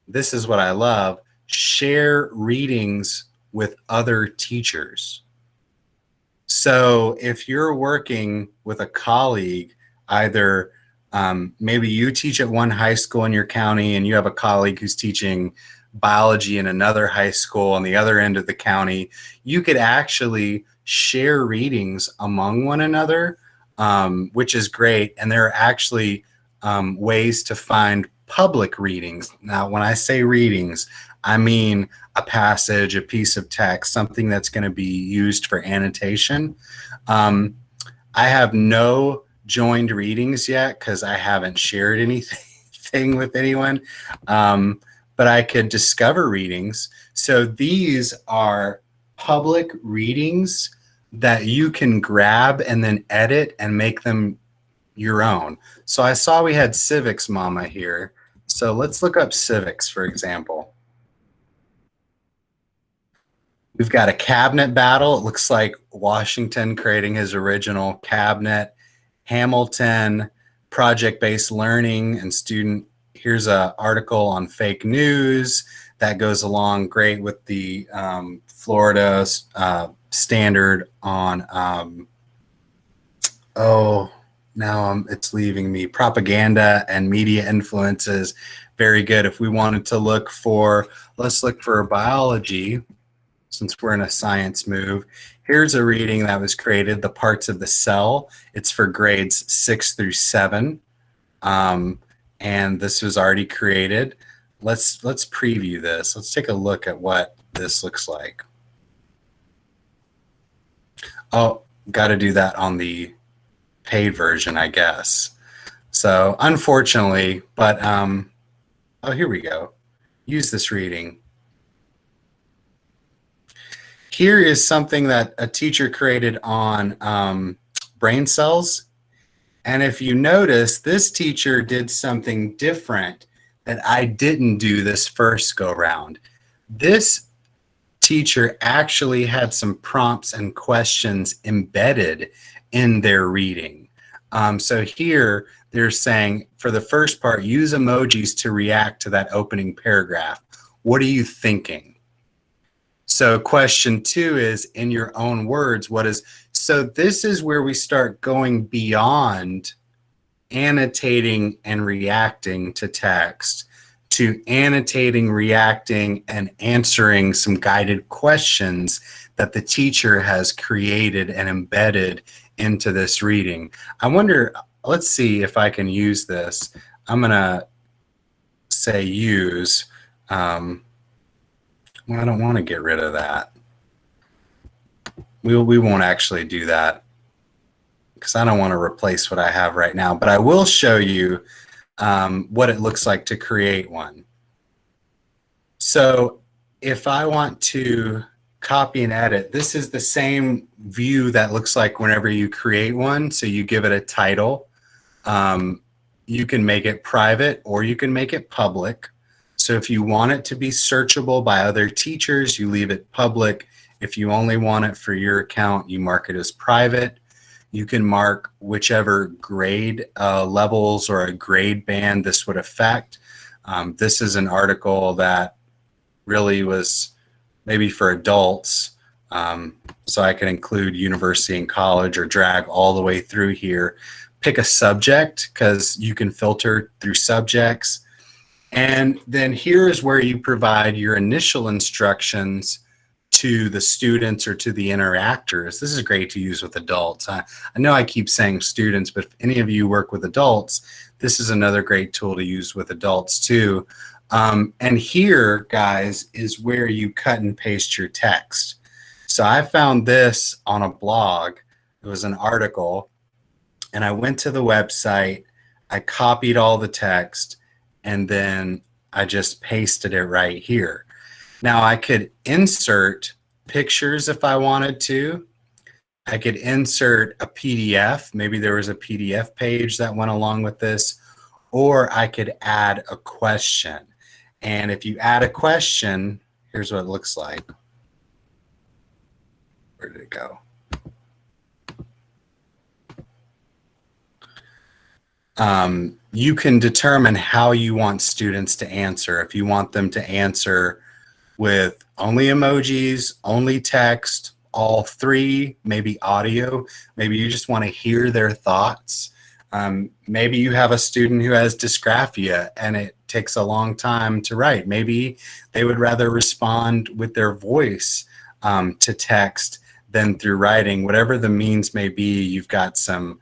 S1: this is what I love, share readings with other teachers. So if you're working with a colleague, either Maybe you teach at one high school in your county and you have a colleague who's teaching biology in another high school on the other end of the county. You could actually share readings among one another, which is great. And there are actually ways to find public readings. Now, when I say readings, I mean a passage, a piece of text, something that's going to be used for annotation. I have no joined readings yet because I haven't shared anything with anyone, but I could discover readings. So these are public readings that you can grab and then edit and make them your own. So I saw we had civics mama here. So let's look up civics, for example. We've got a cabinet battle. It looks like Washington creating his original cabinet. Hamilton, project-based learning and student. Here's an article on fake news that goes along great with the Florida standard on, it's leaving me, propaganda and media influences. Very good. If we wanted to look for, let's look for biology, since we're in a science move. Here's a reading that was created, The Parts of the Cell. It's for grades 6 through 7. And this was already created. Let's preview this. Let's take a look at what this looks like. Oh, got to do that on the paid version, I guess. So unfortunately, but oh, here we go. Use this reading. Here is something that a teacher created on brain cells. And if you notice, this teacher did something different that I didn't do this first go round. This teacher actually had some prompts and questions embedded in their reading. So here they're saying, for the first part, use emojis to react to that opening paragraph. What are you thinking? So question 2 is, in your own words, what is, so this is where we start going beyond annotating and reacting to text to annotating, reacting, and answering some guided questions that the teacher has created and embedded into this reading. I wonder, let's see if I can use this. I'm gonna say use. Well, I don't want to get rid of that. We won't actually do that because I don't want to replace what I have right now, but I will show you what it looks like to create one. So if I want to copy and edit, this is the same view that looks like whenever you create one. So you give it a title. You can make it private or you can make it public. So if you want it to be searchable by other teachers, you leave it public. If you only want it for your account, you mark it as private. You can mark whichever grade levels or a grade band this would affect. This is an article that really was maybe for adults. So I can include university and college or drag all the way through here. Pick a subject because you can filter through subjects. And then here is where you provide your initial instructions to the students or to the interactors. This is great to use with adults. I know I keep saying students, but if any of you work with adults, this is another great tool to use with adults too. And here, guys, is where you cut and paste your text. So I found this on a blog. It was an article, and I went to the website, I copied all the text, and then I just pasted it right here. Now I could insert pictures if I wanted to. I could insert a PDF. Maybe there was a PDF page that went along with this, or I could add a question. And if you add a question, here's what it looks like. Where did it go? You can determine how you want students to answer. If you want them to answer with only emojis, only text, all three, maybe audio, maybe you just want to hear their thoughts. Maybe you have a student who has dysgraphia and it takes a long time to write. Maybe they would rather respond with their voice to text than through writing. Whatever the means may be, you've got some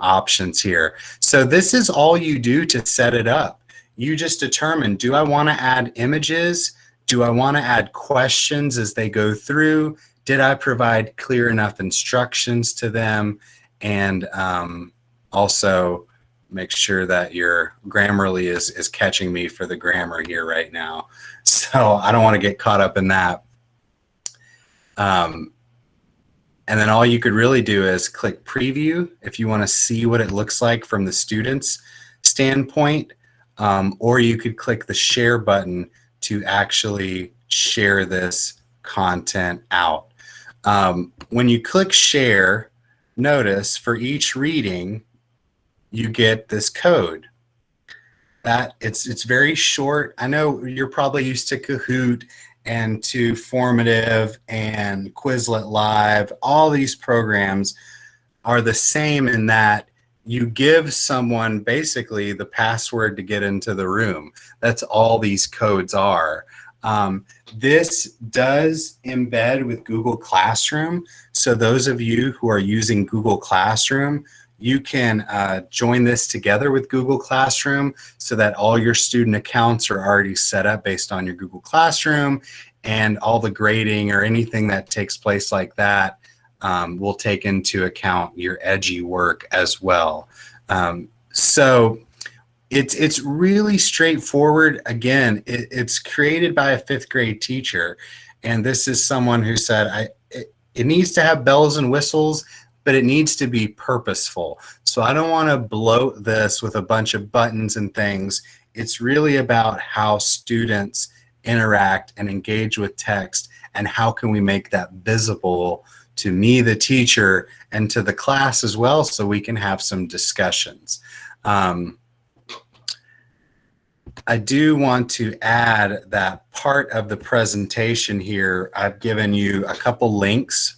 S1: options here. So this is all you do to set it up. You just determine, do I want to add images? Do I want to add questions as they go through? Did I provide clear enough instructions to them? And also make sure that your Grammarly is catching me for the grammar here right now. So I don't want to get caught up in that. And then all you could really do is click preview if you want to see what it looks like from the student's standpoint, or you could click the share button to actually share this content out. When you click share, notice for each reading, you get this code. That it's very short. I know you're probably used to Kahoot and to Formative and Quizlet Live. All these programs are the same in that you give someone basically the password to get into the room. That's all these codes are. This does embed with Google Classroom. So those of you who are using Google Classroom, you can join this together with Google Classroom so that all your student accounts are already set up based on your Google Classroom, and all the grading or anything that takes place like that will take into account your Edji work as well. So it's really straightforward. Again, it's created by a 5th grade teacher, and this is someone who said it needs to have bells and whistles, but it needs to be purposeful. So I don't want to bloat this with a bunch of buttons and things. It's really about how students interact and engage with text, and how can we make that visible to me, the teacher, and to the class as well, so we can have some discussions. I do want to add that part of the presentation here, I've given you a couple links.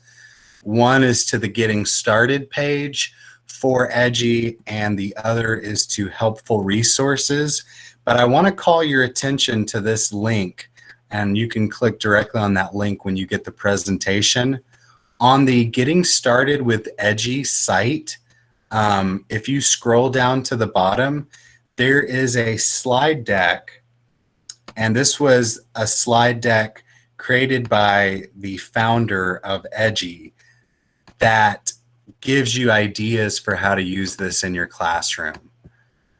S1: One is to the Getting Started page for Edji, and the other is to helpful resources. But I want to call your attention to this link, and you can click directly on that link when you get the presentation. On the Getting Started with Edji site, if you scroll down to the bottom, there is a slide deck, and this was a slide deck created by the founder of Edji that gives you ideas for how to use this in your classroom.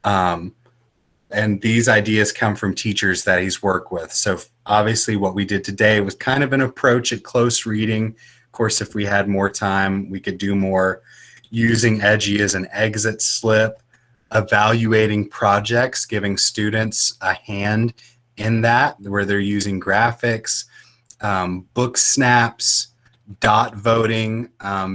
S1: And these ideas come from teachers that he's worked with. So obviously what we did today was kind of an approach at close reading. Of course, if we had more time, we could do more. Using Edji as an exit slip, evaluating projects, giving students a hand in that, where they're using graphics, book snaps, dot voting,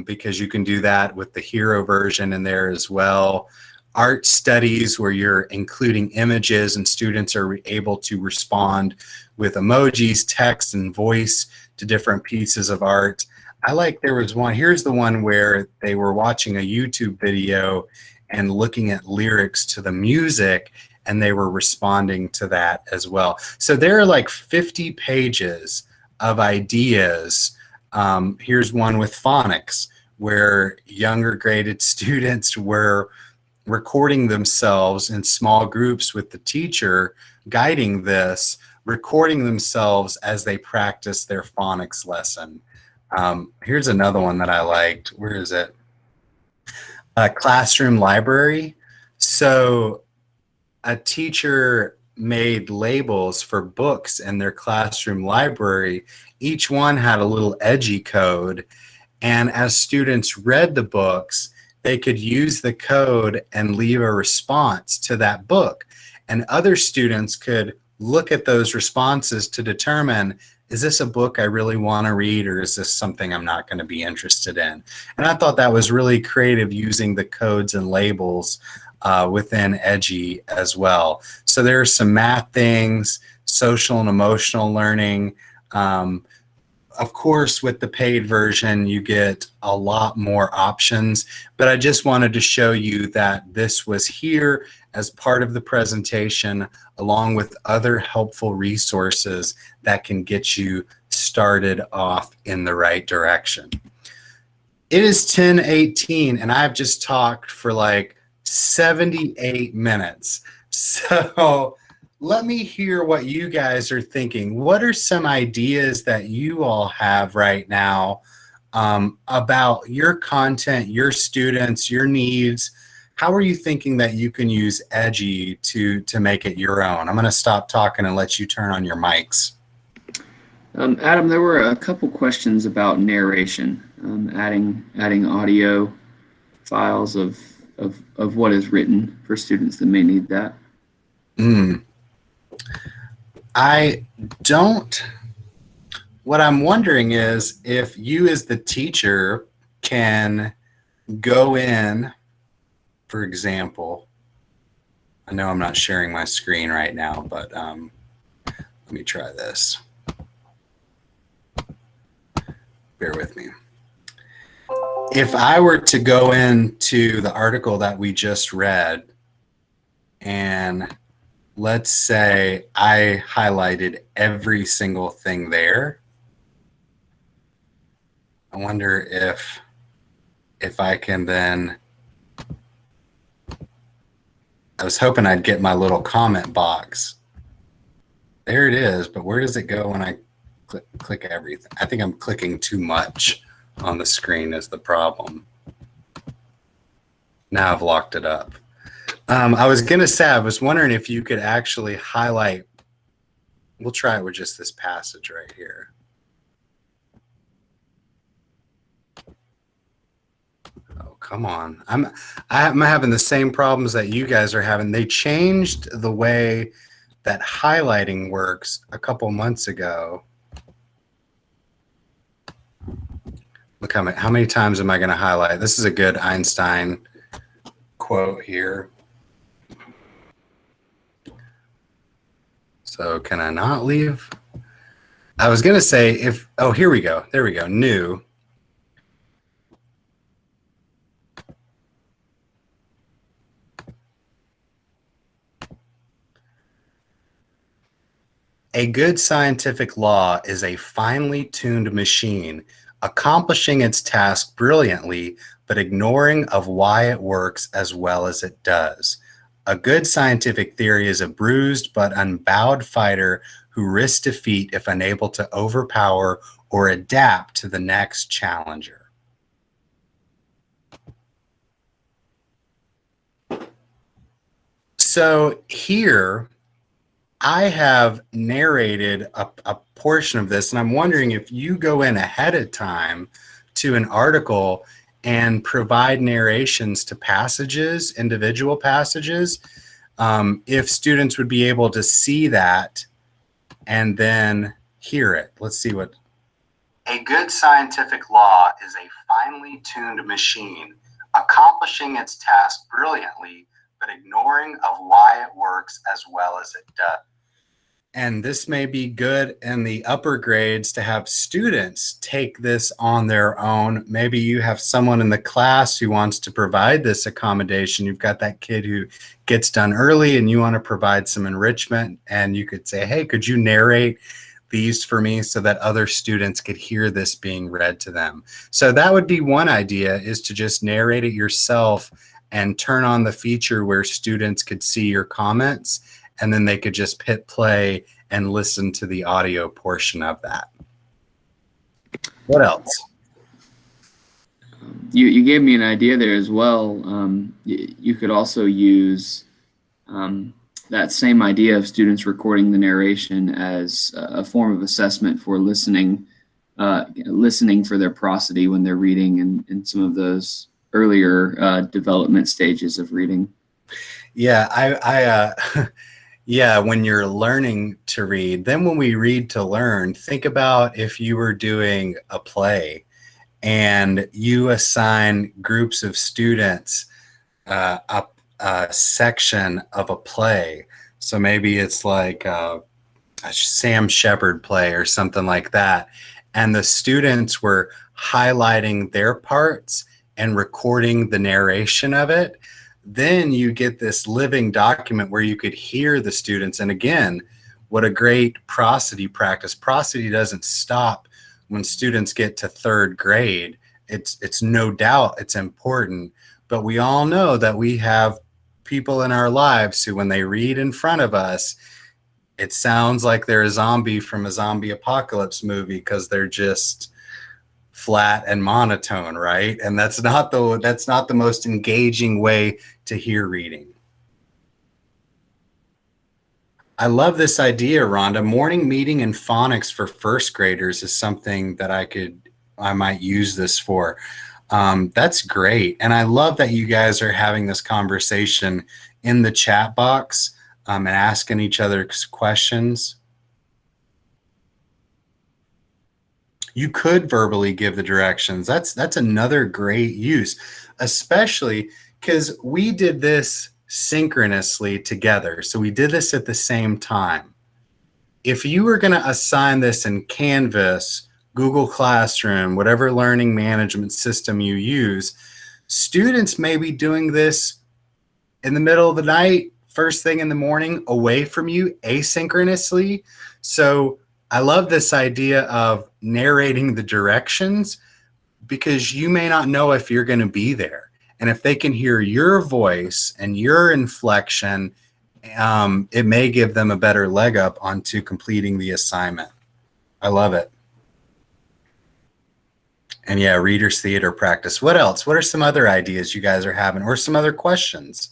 S1: because you can do that with the hero version in there as well. Art studies, where you're including images and students are able to respond with emojis, text, and voice to different pieces of art. I like, there was one, here's the one where they were watching a YouTube video and looking at lyrics to the music, and they were responding to that as well. So there are like 50 pages of ideas. Here's one with phonics, where younger graded students were recording themselves in small groups with the teacher guiding this, recording themselves as they practice their phonics lesson. Here's another one that I liked. Where is it? Classroom library. So a teacher made labels for books in their classroom library. Each one had a little Edji code, and as students read the books, they could use the code and leave a response to that book. And other students could look at those responses to determine, is this a book I really want to read, or is this something I'm not going to be interested in? And I thought that was really creative, using the codes and labels within Edji as well. So there are some math things, social and emotional learning. of course, with the paid version, you get a lot more options, but I just wanted to show you that this was here as part of the presentation, along with other helpful resources that can get you started off in the right direction. It is 10:18 and I've just talked for like 78 minutes. So let me hear what you guys are thinking. What are some ideas that you all have right now about your content, your students, your needs? How are you thinking that you can use Edji to make it your own? I'm going to stop talking and let you turn on your mics.
S7: Adam, there were a couple questions about narration, adding audio files of what is written for students that may need that.
S1: I don't. What I'm wondering is if you as the teacher can go in, for example, I know I'm not sharing my screen right now, but let me try this. Bear with me. If I were to go into the article that we just read, and let's say I highlighted every single thing there, I wonder if I can then, I was hoping I'd get my little comment box. There it is, but where does it go when I click everything? I think I'm clicking too much on the screen is the problem. Now I've locked it up. I was going to say, I was wondering if you could actually highlight, we'll try it with just this passage right here. Oh, come on. I'm having the same problems that you guys are having. They changed the way that highlighting works a couple months ago. Look how many times am I going to highlight? This is a good Einstein quote here. So can I not leave? I was going to say if, oh, here we go. There we go. New. A good scientific law is a finely tuned machine accomplishing its task brilliantly, but ignoring of why it works as well as it does. A good scientific theory is a bruised but unbowed fighter who risks defeat if unable to overpower or adapt to the next challenger. So here, I have narrated a portion of this, and I'm wondering if you go in ahead of time to an article and provide narrations to passages, individual passages, if students would be able to see that and then hear it. Let's see what. A good scientific law is a finely tuned machine, accomplishing its task brilliantly, but ignoring of why it works as well as it does. And this may be good in the upper grades to have students take this on their own. Maybe you have someone in the class who wants to provide this accommodation. You've got that kid who gets done early and you want to provide some enrichment, and you could say, hey, could you narrate these for me so that other students could hear this being read to them? So that would be one idea, is to just narrate it yourself and turn on the feature where students could see your comments, and then they could just hit play and listen to the audio portion of that. What else?
S7: You gave me an idea there as well. You could also use that same idea of students recording the narration as a form of assessment for listening for their prosody when they're reading, and some of those earlier development stages of reading.
S1: Yeah, yeah, when you're learning to read, then when we read to learn, think about if you were doing a play and you assign groups of students a section of a play. So maybe it's like a Sam Shepard play or something like that. and the students were highlighting their parts and recording the narration of it, then you get this living document where you could hear the students. And again, what a great prosody practice. Prosody doesn't stop when students get to third grade. It's no doubt it's important, but we all know that we have people in our lives who, when they read in front of us, it sounds like they're a zombie from a zombie apocalypse movie because they're just flat and monotone, right? And that's not the most engaging way to hear reading. I love this idea, Rhonda. Morning meeting and phonics for first graders is something that I might use this for. That's great. And I love that you guys are having this conversation in the chat box and asking each other questions. You could verbally give the directions. That's another great use, especially because we did this synchronously together. So we did this at the same time. If you were going to assign this in Canvas, Google Classroom, whatever learning management system you use, students may be doing this in the middle of the night, first thing in the morning, away from you, asynchronously. So I love this idea of narrating the directions, because you may not know if you're going to be there. And if they can hear your voice and your inflection, it may give them a better leg up onto completing the assignment. I love it. And yeah, readers theater practice. What else? What are some other ideas you guys are having, or some other questions?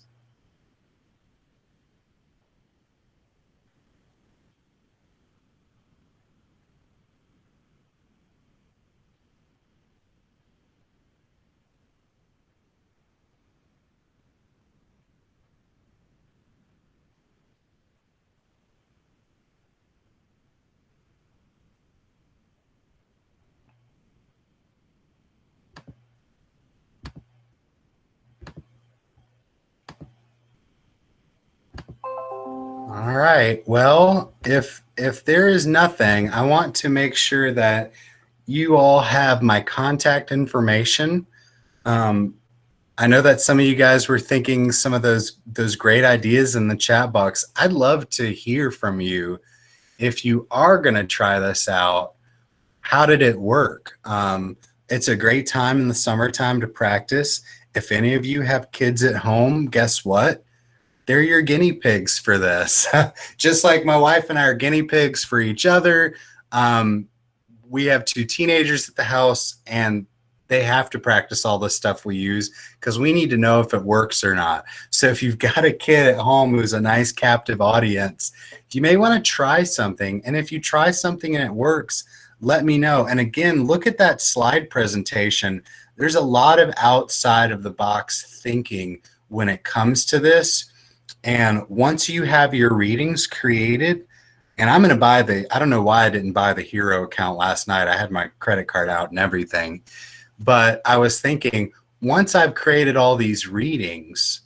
S1: All right. Well, if there is nothing, I want to make sure that you all have my contact information. I know that some of you guys were thinking some of those great ideas in the chat box. I'd love to hear from you. If you are going to try this out, how did it work? It's a great time in the summertime to practice. If any of you have kids at home, guess what? They're your guinea pigs for this. Just like my wife and I are guinea pigs for each other. We have 2 teenagers at the house, and they have to practice all the stuff we use because we need to know if it works or not. So if you've got a kid at home who's a nice captive audience, you may want to try something. And if you try something and it works, let me know. And again, look at that slide presentation. There's a lot of outside of the box thinking when it comes to this. And once you have your readings created, and I'm going to buy I don't know why I didn't buy the Hero account last night. I had my credit card out and everything. But I was thinking, once I've created all these readings,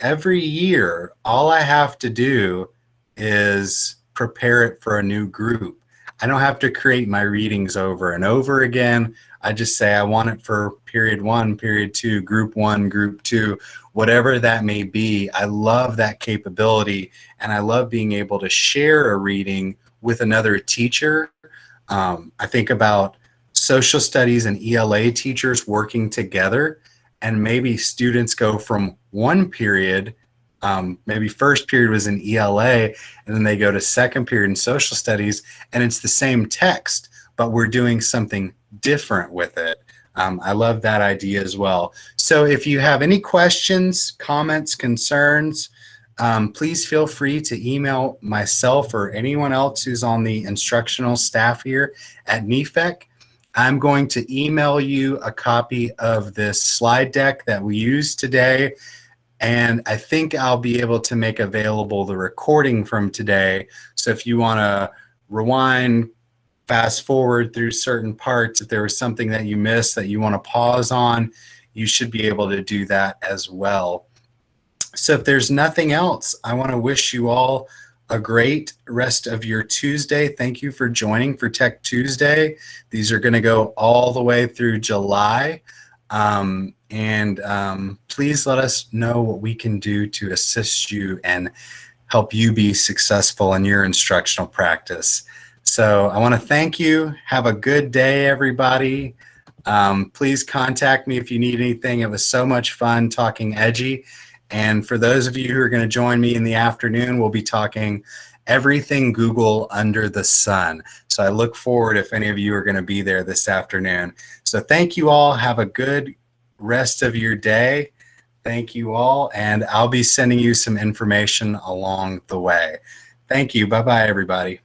S1: every year, all I have to do is prepare it for a new group. I don't have to create my readings over and over again. I just say I want it for period 1, period 2, group 1, group 2, whatever that may be. I love that capability, and I love being able to share a reading with another teacher. I think about social studies and ELA teachers working together, and maybe students go from one period, maybe first period was in ELA, and then they go to second period in social studies, and it's the same text, but we're doing something different with it. I love that idea as well. So if you have any questions, comments, concerns, please feel free to email myself or anyone else who's on the instructional staff here at NEFEC. I'm going to email you a copy of this slide deck that we used today, and I think I'll be able to make available the recording from today. So if you want to rewind, fast forward through certain parts, if there was something that you missed that you want to pause on, you should be able to do that as well. So if there's nothing else, I want to wish you all a great rest of your Tuesday. Thank you for joining for Tech Tuesday. These are going to go all the way through July. Please let us know what we can do to assist you and help you be successful in your instructional practice. So I want to thank you. Have a good day, everybody. Please contact me if you need anything. It was so much fun talking Edji. And for those of you who are going to join me in the afternoon, we'll be talking everything Google under the sun. So I look forward if any of you are going to be there this afternoon. So thank you all. Have a good rest of your day. Thank you all. And I'll be sending you some information along the way. Thank you. Bye-bye, everybody.